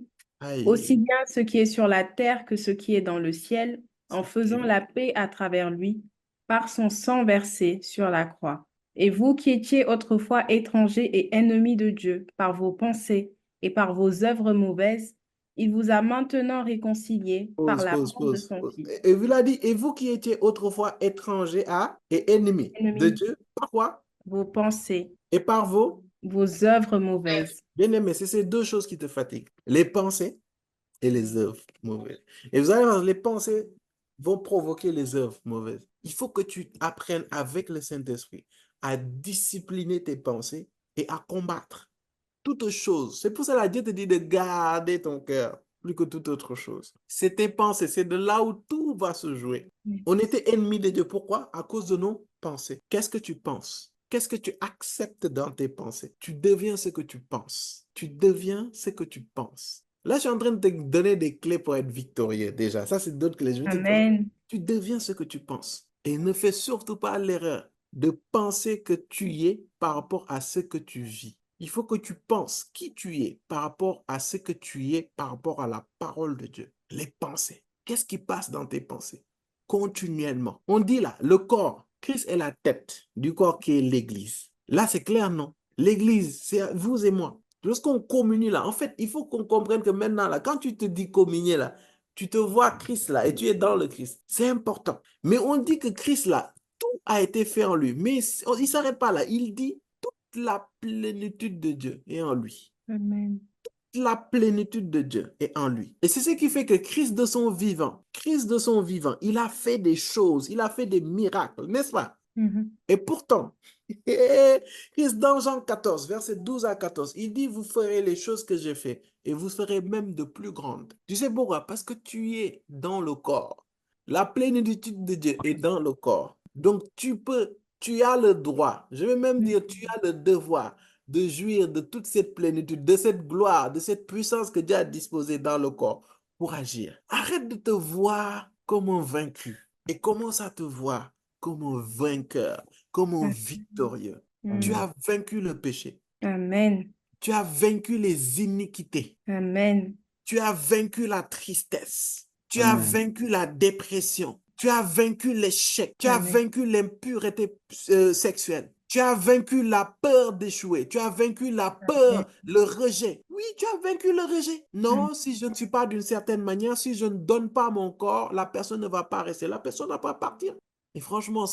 aussi Aïe, bien ce qui est sur la terre que ce qui est dans le ciel, en c'est faisant terrible. la paix à travers lui, par son sang versé sur la croix. Et vous qui étiez autrefois étrangers et ennemis de Dieu par vos pensées et par vos œuvres mauvaises, il vous a maintenant réconciliés par Pause, la pause, mort de pause, son pause. Fils. Et vous l'a dit, et vous qui étiez autrefois étrangers à et ennemis de Ennemis, Dieu, par quoi? vos pensées, Et par vos œuvres mauvaises. bien-aimés, c'est ces deux choses qui te fatiguent. Les pensées et les œuvres mauvaises. Et vous allez voir, les pensées vont provoquer les œuvres mauvaises. Il faut que tu apprennes avec le Saint-Esprit à discipliner tes pensées et à combattre toute chose. C'est pour cela que Dieu te dit de garder ton cœur plus que toute autre chose. C'est tes pensées, c'est de là où tout va se jouer. Oui. On était ennemis de Dieu. Pourquoi? À cause de nos pensées. Qu'est-ce que tu penses? Qu'est-ce que tu acceptes dans tes pensées? Tu deviens ce que tu penses. Tu deviens ce que tu penses. Là, je suis en train de te donner des clés pour être victorieux déjà. Ça, c'est d'autres clés. Je vais te dire, Amen. tu deviens ce que tu penses. Et ne fais surtout pas l'erreur de penser que tu y es par rapport à ce que tu vis. Il faut que tu penses qui tu es par rapport à ce que tu es, par rapport à la parole de Dieu. Les pensées. Qu'est-ce qui passe dans tes pensées? Continuellement. On dit là, le corps, Christ est la tête du corps qui est l'Église. Là, c'est clair, non? L'Église, c'est vous et moi. Lorsqu'on communie là, en fait, il faut qu'on comprenne que maintenant, là, quand tu te dis communier là, tu te vois Christ là et tu es dans le Christ. C'est important. Mais on dit que Christ là, tout a été fait en lui. Mais il ne s'arrête pas là. Il dit la plénitude de Dieu est en lui. Amen. La plénitude de Dieu est en lui. Et c'est ce qui fait que Christ de son vivant, il a fait des choses, il a fait des miracles, n'est-ce pas? Mhm. Et pourtant, Christ dans Jean 14, verset 12 à 14, il dit, vous ferez les choses que j'ai fait et vous ferez même de plus grandes. Tu sais pourquoi? Parce que tu es dans le corps. La plénitude de Dieu est dans le corps. Donc tu as le droit, je vais même dire, tu as le devoir de jouir de toute cette plénitude, de cette gloire, de cette puissance que Dieu a disposée dans le corps pour agir. Arrête de te voir comme un vaincu et commence à te voir comme un vainqueur, comme un victorieux. Tu Mhm. as vaincu le péché. Amen. Tu as vaincu les iniquités. Amen. Tu as vaincu la tristesse. Tu as vaincu la dépression. Tu as vaincu l'échec. Tu as Amen. vaincu l'impureté sexuelle. Tu as vaincu la peur d'échouer. Tu as vaincu la peur, le rejet. Oui, tu as vaincu le rejet. Non, si je ne suis pas d'une certaine manière, si je ne donne pas mon corps, la personne ne va pas rester. La personne ne va pas partir. Et franchement,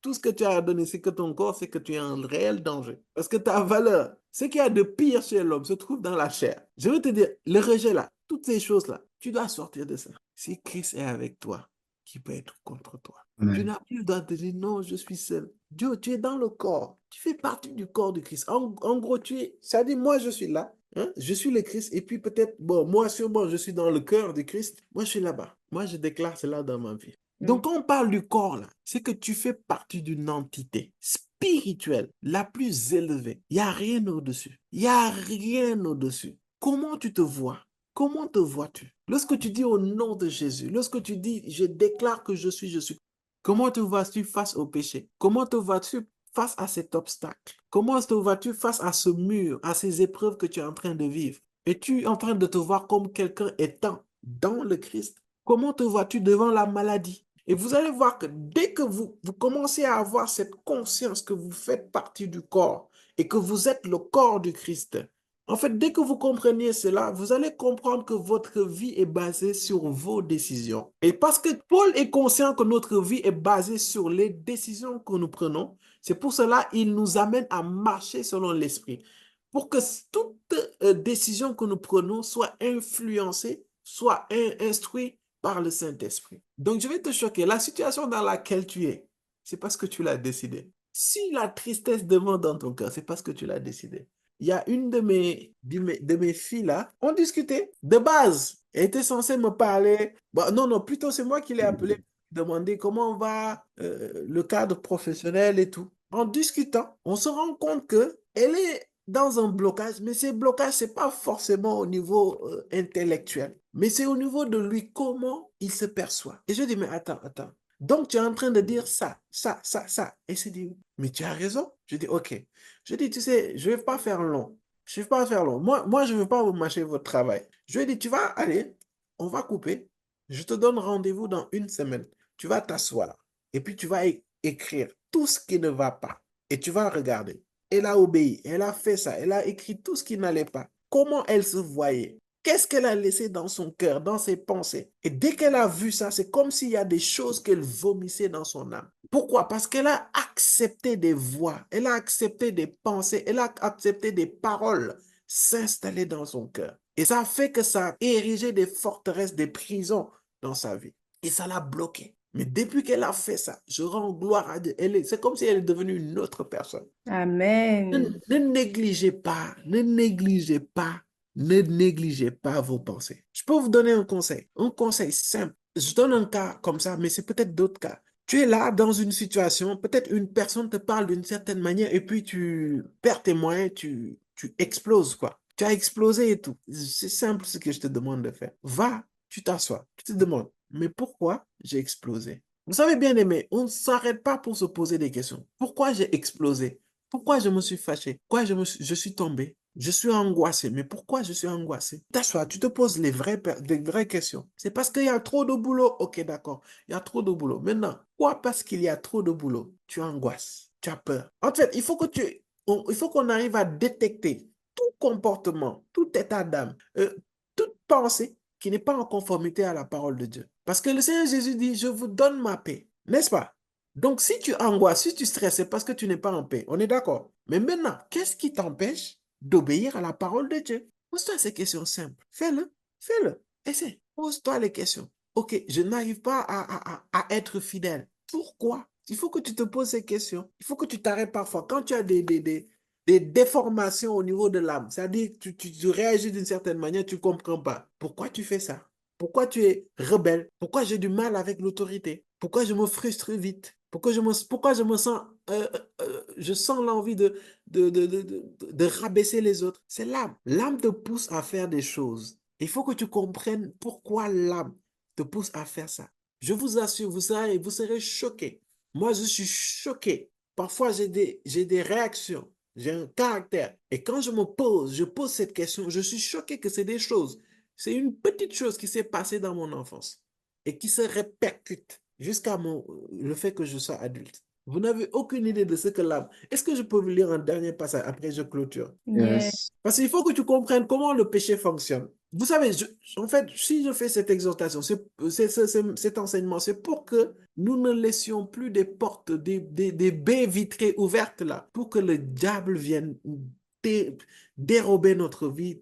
tout ce que tu as donné, c'est que ton corps, c'est que tu es en réel danger. Parce que ta valeur, ce qu'il y a de pire chez l'homme se trouve dans la chair. Je veux te dire, le rejet là, toutes ces choses-là, tu dois sortir de ça. Si Christ est avec toi, qui peut être contre toi? Tu n'as plus le droit de dire non, je suis seul. Dieu, tu es dans le corps. Tu fais partie du corps de Christ. En gros, ça dit, moi, je suis là. Hein? Je suis le Christ. Et puis peut-être, bon, moi, sûrement, je suis dans le cœur de Christ. Moi, je suis là-bas. Moi, je déclare cela dans ma vie. Donc, quand on parle du corps, là, c'est que tu fais partie d'une entité spirituelle la plus élevée. Il n'y a rien au-dessus. Il n'y a rien au-dessus. Comment tu te vois? Comment te vois-tu? Lorsque tu dis au nom de Jésus, lorsque tu dis, je déclare que je suis, comment te vois-tu face au péché? Comment te vois-tu face à cet obstacle? Comment te vois-tu face à ce mur, à ces épreuves que tu es en train de vivre? Es-tu en train de te voir comme quelqu'un étant dans le Christ? Comment te vois-tu devant la maladie? Et vous allez voir que dès que vous commencez à avoir cette conscience que vous faites partie du corps et que vous êtes le corps du Christ, en fait, dès que vous compreniez cela, vous allez comprendre que votre vie est basée sur vos décisions. Et parce que Paul est conscient que notre vie est basée sur les décisions que nous prenons, c'est pour cela qu'il nous amène à marcher selon l'esprit. Pour que toute décision que nous prenons soit influencée, soit instruite par le Saint-Esprit. Donc, je vais te choquer. La situation dans laquelle tu es, c'est parce que tu l'as décidé. Si la tristesse demande dans ton cœur, c'est parce que tu l'as décidé. Il y a une de mes filles là, on discutait de base. Elle était censée me parler. Bon, non, plutôt c'est moi qui l'ai appelé pour demander comment va le cadre professionnel et tout. En discutant, on se rend compte que elle est dans un blocage, mais ce blocage, ce n'est pas forcément au niveau intellectuel, mais c'est au niveau de lui, comment il se perçoit. Et je dis, mais attends. Donc, tu es en train de dire ça. Et c'est dit, mais tu as raison. Je dis, ok. Je dis, tu sais, je ne vais pas faire long. Je ne vais pas faire long. Moi, je ne veux pas vous mâcher votre travail. Je lui ai dit, tu vas aller, on va couper. Je te donne rendez-vous dans une semaine. Tu vas t'asseoir et puis tu vas écrire tout ce qui ne va pas et tu vas regarder. Elle a obéi, elle a fait ça, elle a écrit tout ce qui n'allait pas. comment elle se voyait. Qu'est-ce qu'elle a laissé dans son cœur, dans ses pensées? Et dès qu'elle a vu ça, c'est comme s'il y a des choses qu'elle vomissait dans son âme. Pourquoi? Parce qu'elle a accepté des voix, elle a accepté des pensées, elle a accepté des paroles s'installer dans son cœur. Et ça a fait que ça a érigé des forteresses, des prisons dans sa vie. Et ça l'a bloqué. Mais depuis qu'elle a fait ça, je rends gloire à Dieu. C'est comme si elle est devenue une autre personne. Amen. Ne négligez pas, ne négligez pas, ne négligez pas vos pensées. Je peux vous donner un conseil simple. Je donne un cas comme ça, mais c'est peut-être d'autres cas. Tu es là dans une situation, peut-être une personne te parle d'une certaine manière et puis tu perds tes moyens, tu exploses quoi. Tu as explosé et tout. C'est simple ce que je te demande de faire. Va, tu t'assois, tu te demandes, mais pourquoi j'ai explosé? Vous savez bien aimé, on ne s'arrête pas pour se poser des questions. Pourquoi j'ai explosé? Pourquoi je me suis fâché? Pourquoi je suis tombé? Je suis angoissé. Mais pourquoi je suis angoissé? T'assois, tu te poses les vraies questions. C'est parce qu'il y a trop de boulot. Ok, d'accord. Il y a trop de boulot. Maintenant, pourquoi parce qu'il y a trop de boulot, tu angoisses, tu as peur? En fait, il faut qu'on arrive à détecter tout comportement, tout état d'âme, toute pensée qui n'est pas en conformité à la parole de Dieu. Parce que le Seigneur Jésus dit, je vous donne ma paix. N'est-ce pas? Donc, si tu angoisses, si tu stresses, c'est parce que tu n'es pas en paix. On est d'accord. Mais maintenant, qu'est-ce qui t'empêche d'obéir à la parole de Dieu? Pose-toi ces questions simples. Fais-le. Fais-le. Essaie. Pose-toi les questions. Ok, je n'arrive pas à être fidèle. Pourquoi? Il faut que tu te poses ces questions. Il faut que tu t'arrêtes parfois. Quand tu as des déformations au niveau de l'âme, c'est-à-dire que tu réagis d'une certaine manière, tu ne comprends pas. Pourquoi tu fais ça? Pourquoi tu es rebelle? Pourquoi j'ai du mal avec l'autorité? Pourquoi je me frustre vite? Pourquoi je me sens, je sens l'envie de rabaisser les autres? C'est l'âme. L'âme te pousse à faire des choses. Il faut que tu comprennes pourquoi l'âme te pousse à faire ça. Je vous assure, vous serez choqués. Moi, je suis choqué. Parfois, j'ai des réactions. J'ai un caractère. Et quand je pose cette question, je suis choqué que c'est des choses. C'est une petite chose qui s'est passée dans mon enfance et qui se répercute jusqu'à le fait que je sois adulte. Vous n'avez aucune idée de ce que l'âme... Est-ce que je peux vous lire un dernier passage après je clôture? Yes. Parce qu'il faut que tu comprennes comment le péché fonctionne. Vous savez, en fait, si je fais cette exhortation, cet enseignement, c'est pour que nous ne laissions plus des portes, des baies vitrées ouvertes là, pour que le diable vienne dérober notre vie,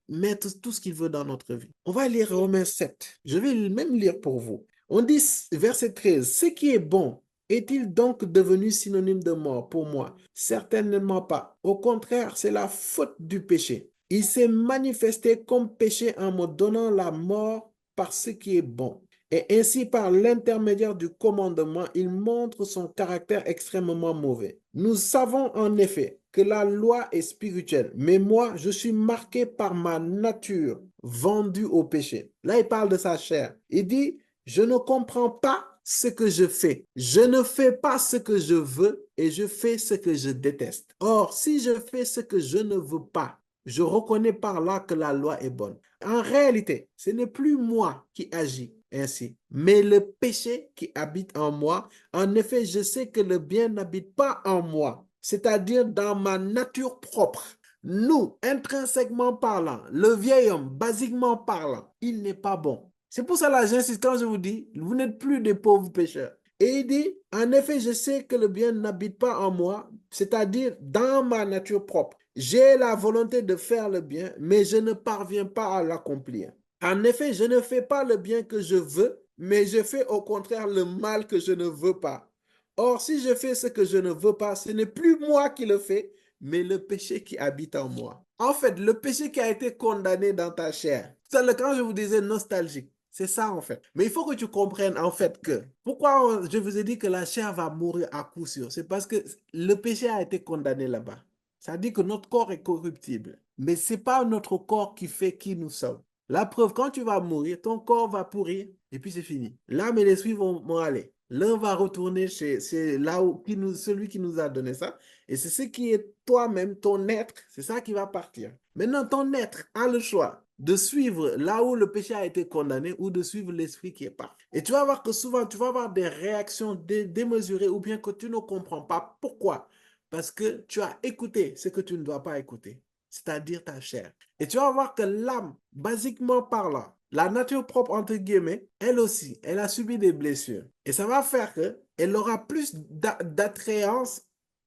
mettre tout ce qu'il veut dans notre vie. On va lire Romains 7. Je vais même lire pour vous. On dit, verset 13, « Ce qui est bon est-il donc devenu synonyme de mort pour moi? Certainement pas. Au contraire, c'est la faute du péché. Il s'est manifesté comme péché en me donnant la mort par ce qui est bon. Et ainsi, par l'intermédiaire du commandement, il montre son caractère extrêmement mauvais. Nous savons en effet que la loi est spirituelle, mais moi, je suis marqué par ma nature vendue au péché. » Là, il parle de sa chair. Il dit, « Je ne comprends pas ce que je fais. Je ne fais pas ce que je veux et je fais ce que je déteste. Or, si je fais ce que je ne veux pas, je reconnais par là que la loi est bonne. » En réalité, ce n'est plus moi qui agis ainsi, mais le péché qui habite en moi. En effet, je sais que le bien n'habite pas en moi, c'est-à-dire dans ma nature propre. Nous, intrinsèquement parlant, le vieil homme, basiquement parlant, il n'est pas bon. C'est pour cela que j'insiste quand je vous dis, vous n'êtes plus des pauvres pécheurs. Et il dit, en effet, je sais que le bien n'habite pas en moi, c'est-à-dire dans ma nature propre. J'ai la volonté de faire le bien, mais je ne parviens pas à l'accomplir. En effet, je ne fais pas le bien que je veux, mais je fais au contraire le mal que je ne veux pas. Or, si je fais ce que je ne veux pas, ce n'est plus moi qui le fais, mais le péché qui habite en moi. En fait, le péché qui a été condamné dans ta chair. C'est quand je vous disais nostalgique. C'est ça en fait. Mais il faut que tu comprennes en fait que pourquoi je vous ai dit que la chair va mourir à coup sûr. C'est parce que le péché a été condamné là-bas. Ça dit que notre corps est corruptible. Mais ce n'est pas notre corps qui fait qui nous sommes. La preuve, quand tu vas mourir, ton corps va pourrir et puis c'est fini. L'âme et l'esprit vont aller. L'un va retourner chez là où celui qui nous a donné ça. Et c'est ce qui est toi-même, ton être, c'est ça qui va partir. Maintenant, ton être a le choix de suivre là où le péché a été condamné ou de suivre l'esprit qui est parti. Et tu vas voir que souvent, tu vas avoir des réactions démesurées ou bien que tu ne comprends pas. Pourquoi? Parce que tu as écouté ce que tu ne dois pas écouter. c'est-à-dire ta chair. Et tu vas voir que l'âme, basiquement parlant, la nature propre, entre guillemets, elle aussi, elle a subi des blessures. Et ça va faire qu'elle aura plus d'attrayance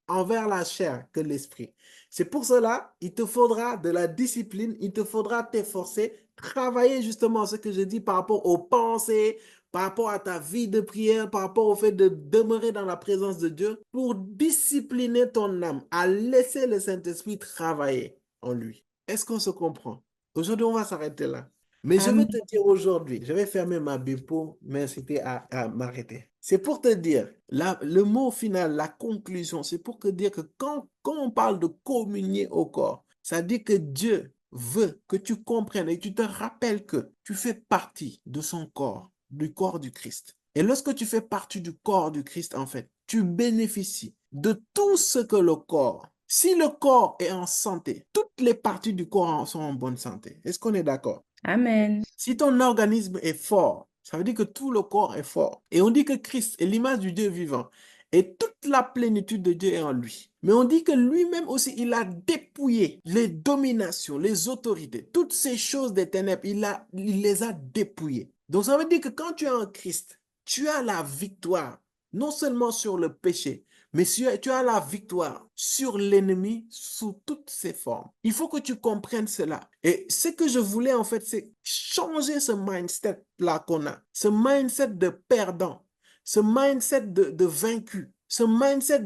envers la chair que l'esprit. C'est pour cela, il te faudra de la discipline, il te faudra t'efforcer, travailler justement ce que je dis par rapport aux pensées, par rapport à ta vie de prière, par rapport au fait de demeurer dans la présence de Dieu, pour discipliner ton âme, à laisser le Saint-Esprit travailler en lui. Est-ce qu'on se comprend? Aujourd'hui, on va s'arrêter là. Mais je vais Amen. te dire aujourd'hui, je vais fermer ma Bible pour m'inciter à m'arrêter. C'est pour te dire, le mot final, la conclusion, c'est pour te dire que quand on parle de communier au corps, ça dit que Dieu veut que tu comprennes et tu te rappelles que tu fais partie de son corps, du corps du Christ. Et lorsque tu fais partie du corps du Christ, en fait, tu bénéficies de tout ce que le corps. Si le corps est en santé, toutes les parties du corps sont en bonne santé. Est-ce qu'on est d'accord? Amen. Si ton organisme est fort, ça veut dire que tout le corps est fort. Et on dit que Christ est l'image du Dieu vivant. Et toute la plénitude de Dieu est en lui. Mais on dit que lui-même aussi, il a dépouillé les dominations, les autorités, toutes ces choses des ténèbres, il les a dépouillées. Donc ça veut dire que quand tu es en Christ, tu as la victoire, non seulement sur le péché, mais tu as la victoire sur l'ennemi sous toutes ses formes. Il faut que tu comprennes cela. Et ce que je voulais en fait, c'est changer ce mindset-là qu'on a. Ce mindset de perdant, ce mindset de vaincu, ce mindset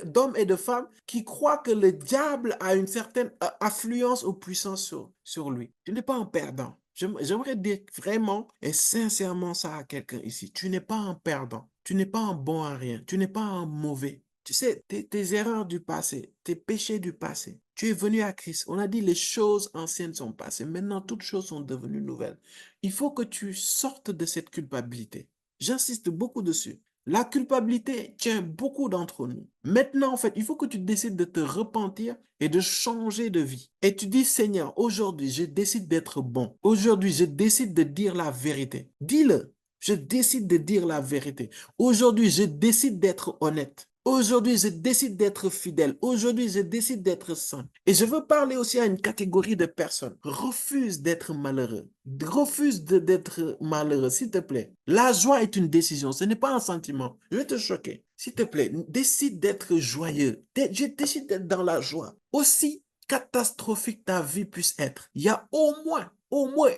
d'hommes et de femmes qui croient que le diable a une certaine affluence ou puissance sur lui. Tu n'es pas un perdant. J'aimerais dire vraiment et sincèrement ça à quelqu'un ici. Tu n'es pas un perdant. Tu n'es pas un bon à rien. Tu n'es pas un mauvais. Tu sais, tes erreurs du passé, tes péchés du passé, tu es venu à Christ. On a dit les choses anciennes sont passées. Maintenant, toutes choses sont devenues nouvelles. Il faut que tu sortes de cette culpabilité. J'insiste beaucoup dessus. La culpabilité tient beaucoup d'entre nous. Maintenant, en fait, il faut que tu décides de te repentir et de changer de vie. Et tu dis, Seigneur, aujourd'hui, je décide d'être bon. Aujourd'hui, je décide de dire la vérité. Dis-le. Je décide de dire la vérité. Aujourd'hui, je décide d'être honnête. Aujourd'hui, je décide d'être fidèle. Aujourd'hui, je décide d'être saint. Et je veux parler aussi à une catégorie de personnes. Refuse d'être malheureux. Refuse d'être malheureux, s'il te plaît. La joie est une décision. Ce n'est pas un sentiment. Je vais te choquer. S'il te plaît, décide d'être joyeux. Je décide d'être dans la joie. Aussi catastrophique ta vie puisse être, il y a au moins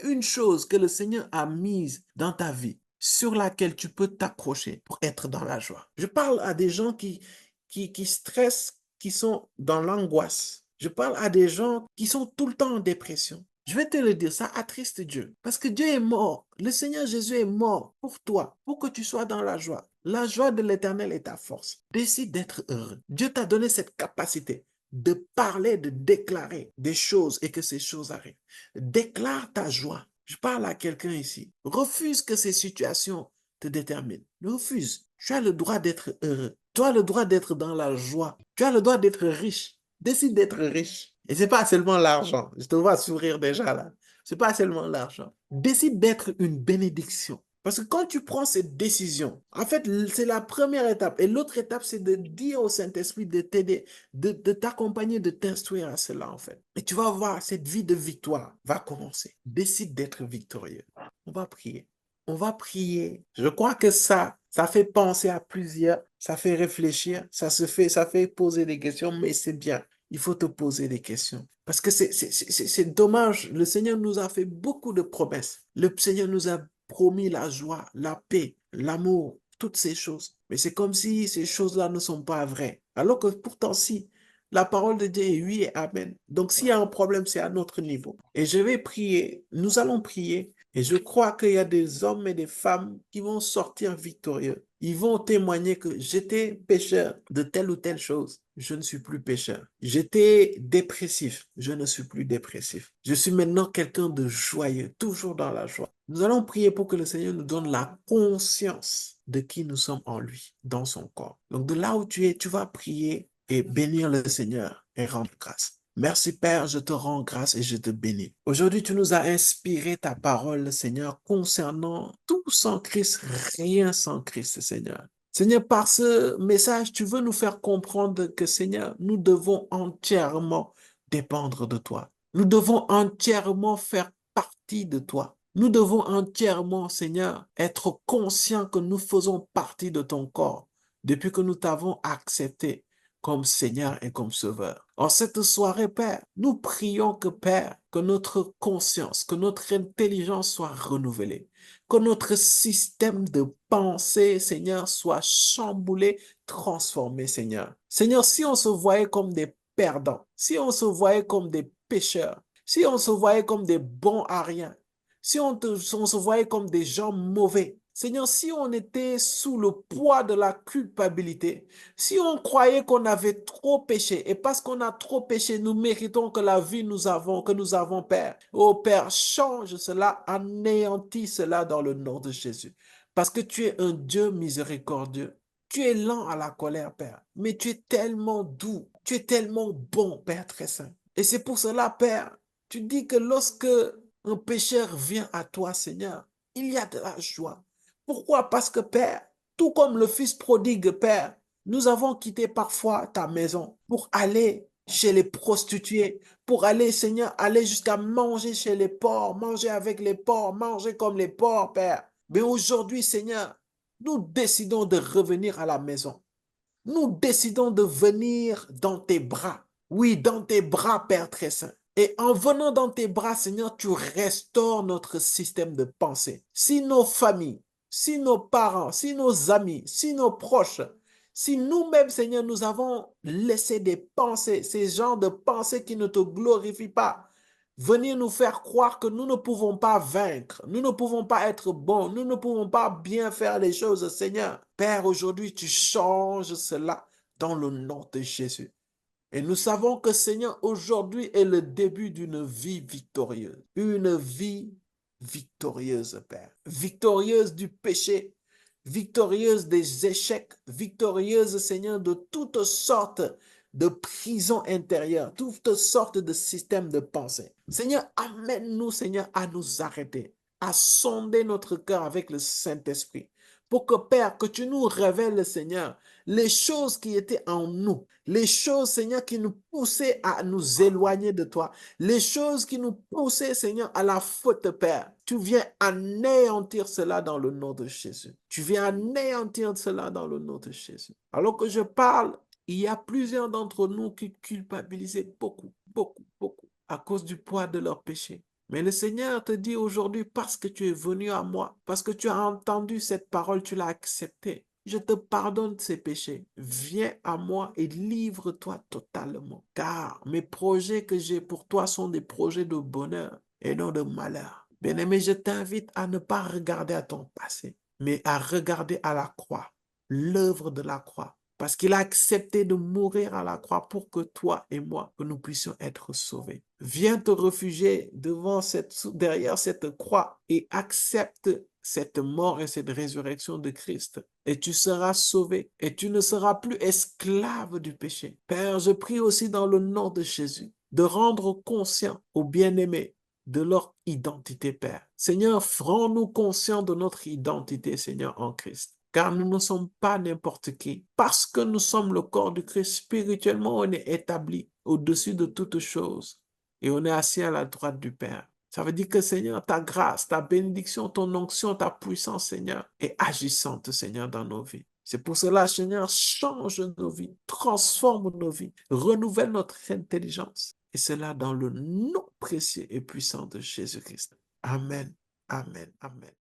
une chose que le Seigneur a mise dans ta vie sur laquelle tu peux t'accrocher pour être dans la joie. Je parle à des gens qui stressent, qui sont dans l'angoisse. Je parle à des gens qui sont tout le temps en dépression. Je vais te le dire, ça attriste Dieu. Parce que Dieu est mort. Le Seigneur Jésus est mort pour toi, pour que tu sois dans la joie. La joie de l'Éternel est ta force. Décide d'être heureux. Dieu t'a donné cette capacité de parler, de déclarer des choses et que ces choses arrivent. Déclare ta joie. Je parle à quelqu'un ici. Refuse que ces situations te déterminent. Refuse. Tu as le droit d'être heureux. Tu as le droit d'être dans la joie. Tu as le droit d'être riche. Décide d'être riche. Et ce n'est pas seulement l'argent. Je te vois sourire déjà là. Ce n'est pas seulement l'argent. Décide d'être une bénédiction. Parce que quand tu prends cette décision, en fait, c'est la première étape. Et l'autre étape, c'est de dire au Saint-Esprit de t'aider, de t'accompagner, de t'instruire à cela, en fait. Et tu vas voir, cette vie de victoire va commencer. Décide d'être victorieux. On va prier. On va prier. Je crois que ça fait penser à plusieurs, ça fait réfléchir, ça fait poser des questions, mais c'est bien. Il faut te poser des questions. Parce que c'est dommage. Le Seigneur nous a fait beaucoup de promesses. Le Seigneur nous a promis la joie, la paix, l'amour, toutes ces choses. Mais c'est comme si ces choses-là ne sont pas vraies. Alors que pourtant, si la parole de Dieu est oui et amen. Donc, s'il y a un problème, c'est à notre niveau. Et je vais prier. Nous allons prier. Et je crois qu'il y a des hommes et des femmes qui vont sortir victorieux. Ils vont témoigner que j'étais pécheur de telle ou telle chose. Je ne suis plus pécheur. J'étais dépressif. Je ne suis plus dépressif. Je suis maintenant quelqu'un de joyeux, toujours dans la joie. Nous allons prier pour que le Seigneur nous donne la conscience de qui nous sommes en lui, dans son corps. Donc de là où tu es, tu vas prier et bénir le Seigneur et rendre grâce. Merci Père, je te rends grâce et je te bénis. Aujourd'hui, tu nous as inspiré ta parole, Seigneur, concernant tout sans Christ, rien sans Christ, Seigneur. Seigneur, par ce message, tu veux nous faire comprendre que, Seigneur, nous devons entièrement dépendre de toi. Nous devons entièrement faire partie de toi. Nous devons entièrement, Seigneur, être conscients que nous faisons partie de ton corps depuis que nous t'avons accepté comme Seigneur et comme Sauveur. En cette soirée, Père, nous prions que, Père, que notre conscience, que notre intelligence soit renouvelée, que notre système de pensée, Seigneur, soit chamboulé, transformé, Seigneur. Seigneur, si on se voyait comme des perdants, si on se voyait comme des pécheurs, si on se voyait comme des bons à rien, si on se voyait comme des gens mauvais, Seigneur, si on était sous le poids de la culpabilité, si on croyait qu'on avait trop péché, et parce qu'on a trop péché, nous méritons que la vie que nous avons, Père. Oh Père, change cela, anéantis cela dans le nom de Jésus. Parce que tu es un Dieu miséricordieux. Tu es lent à la colère, Père, mais tu es tellement doux, tu es tellement bon, Père très saint. Et c'est pour cela, Père, tu dis que lorsque un pécheur vient à toi, Seigneur, il y a de la joie. Pourquoi? Parce que, Père, tout comme le fils prodigue, Père, nous avons quitté parfois ta maison pour aller chez les prostituées, pour aller, Seigneur, aller jusqu'à manger chez les porcs, manger avec les porcs, manger comme les porcs, Père. Mais aujourd'hui, Seigneur, nous décidons de revenir à la maison. Nous décidons de venir dans tes bras. Oui, dans tes bras, Père très saint. Et en venant dans tes bras, Seigneur, tu restaures notre système de pensée. Si nos familles, si nos parents, si nos amis, si nos proches, si nous-mêmes, Seigneur, nous avons laissé des pensées, ces genres de pensées qui ne te glorifient pas, venir nous faire croire que nous ne pouvons pas vaincre, nous ne pouvons pas être bons, nous ne pouvons pas bien faire les choses, Seigneur. Père, aujourd'hui, tu changes cela dans le nom de Jésus. Et nous savons que, Seigneur, aujourd'hui est le début d'une vie victorieuse. Une vie victorieuse, Père. Victorieuse du péché, victorieuse des échecs, victorieuse, Seigneur, de toutes sortes de prisons intérieures, toutes sortes de systèmes de pensée. Seigneur, amène-nous, Seigneur, à nous arrêter, à sonder notre cœur avec le Saint-Esprit. Pour que, Père, que tu nous révèles, Seigneur, les choses qui étaient en nous, les choses, Seigneur, qui nous poussaient à nous éloigner de toi, les choses qui nous poussaient, Seigneur, à la faute, Père. Tu viens anéantir cela dans le nom de Jésus. Tu viens anéantir cela dans le nom de Jésus. Alors que je parle, il y a plusieurs d'entre nous qui culpabilisaient beaucoup, beaucoup, beaucoup à cause du poids de leurs péchés. Mais le Seigneur te dit aujourd'hui, parce que tu es venu à moi, parce que tu as entendu cette parole, tu l'as acceptée. Je te pardonne ces péchés. Viens à moi et livre-toi totalement. Car mes projets que j'ai pour toi sont des projets de bonheur et non de malheur. Bien-aimé, je t'invite à ne pas regarder à ton passé, mais à regarder à la croix, l'œuvre de la croix. Parce qu'il a accepté de mourir à la croix pour que toi et moi, que nous puissions être sauvés. Viens te réfugier derrière cette croix et accepte cette mort et cette résurrection de Christ. Et tu seras sauvé et tu ne seras plus esclave du péché. Père, je prie aussi dans le nom de Jésus de rendre conscient aux bien-aimés de leur identité, Père. Seigneur, rends-nous conscients de notre identité, Seigneur, en Christ. Car nous ne sommes pas n'importe qui. Parce que nous sommes le corps du Christ, spirituellement, on est établi au-dessus de toutes choses. Et on est assis à la droite du Père. Ça veut dire que, Seigneur, ta grâce, ta bénédiction, ton onction, ta puissance, Seigneur, est agissante, Seigneur, dans nos vies. C'est pour cela, Seigneur, change nos vies, transforme nos vies, renouvelle notre intelligence. Et cela dans le nom précieux et puissant de Jésus-Christ. Amen, amen, amen.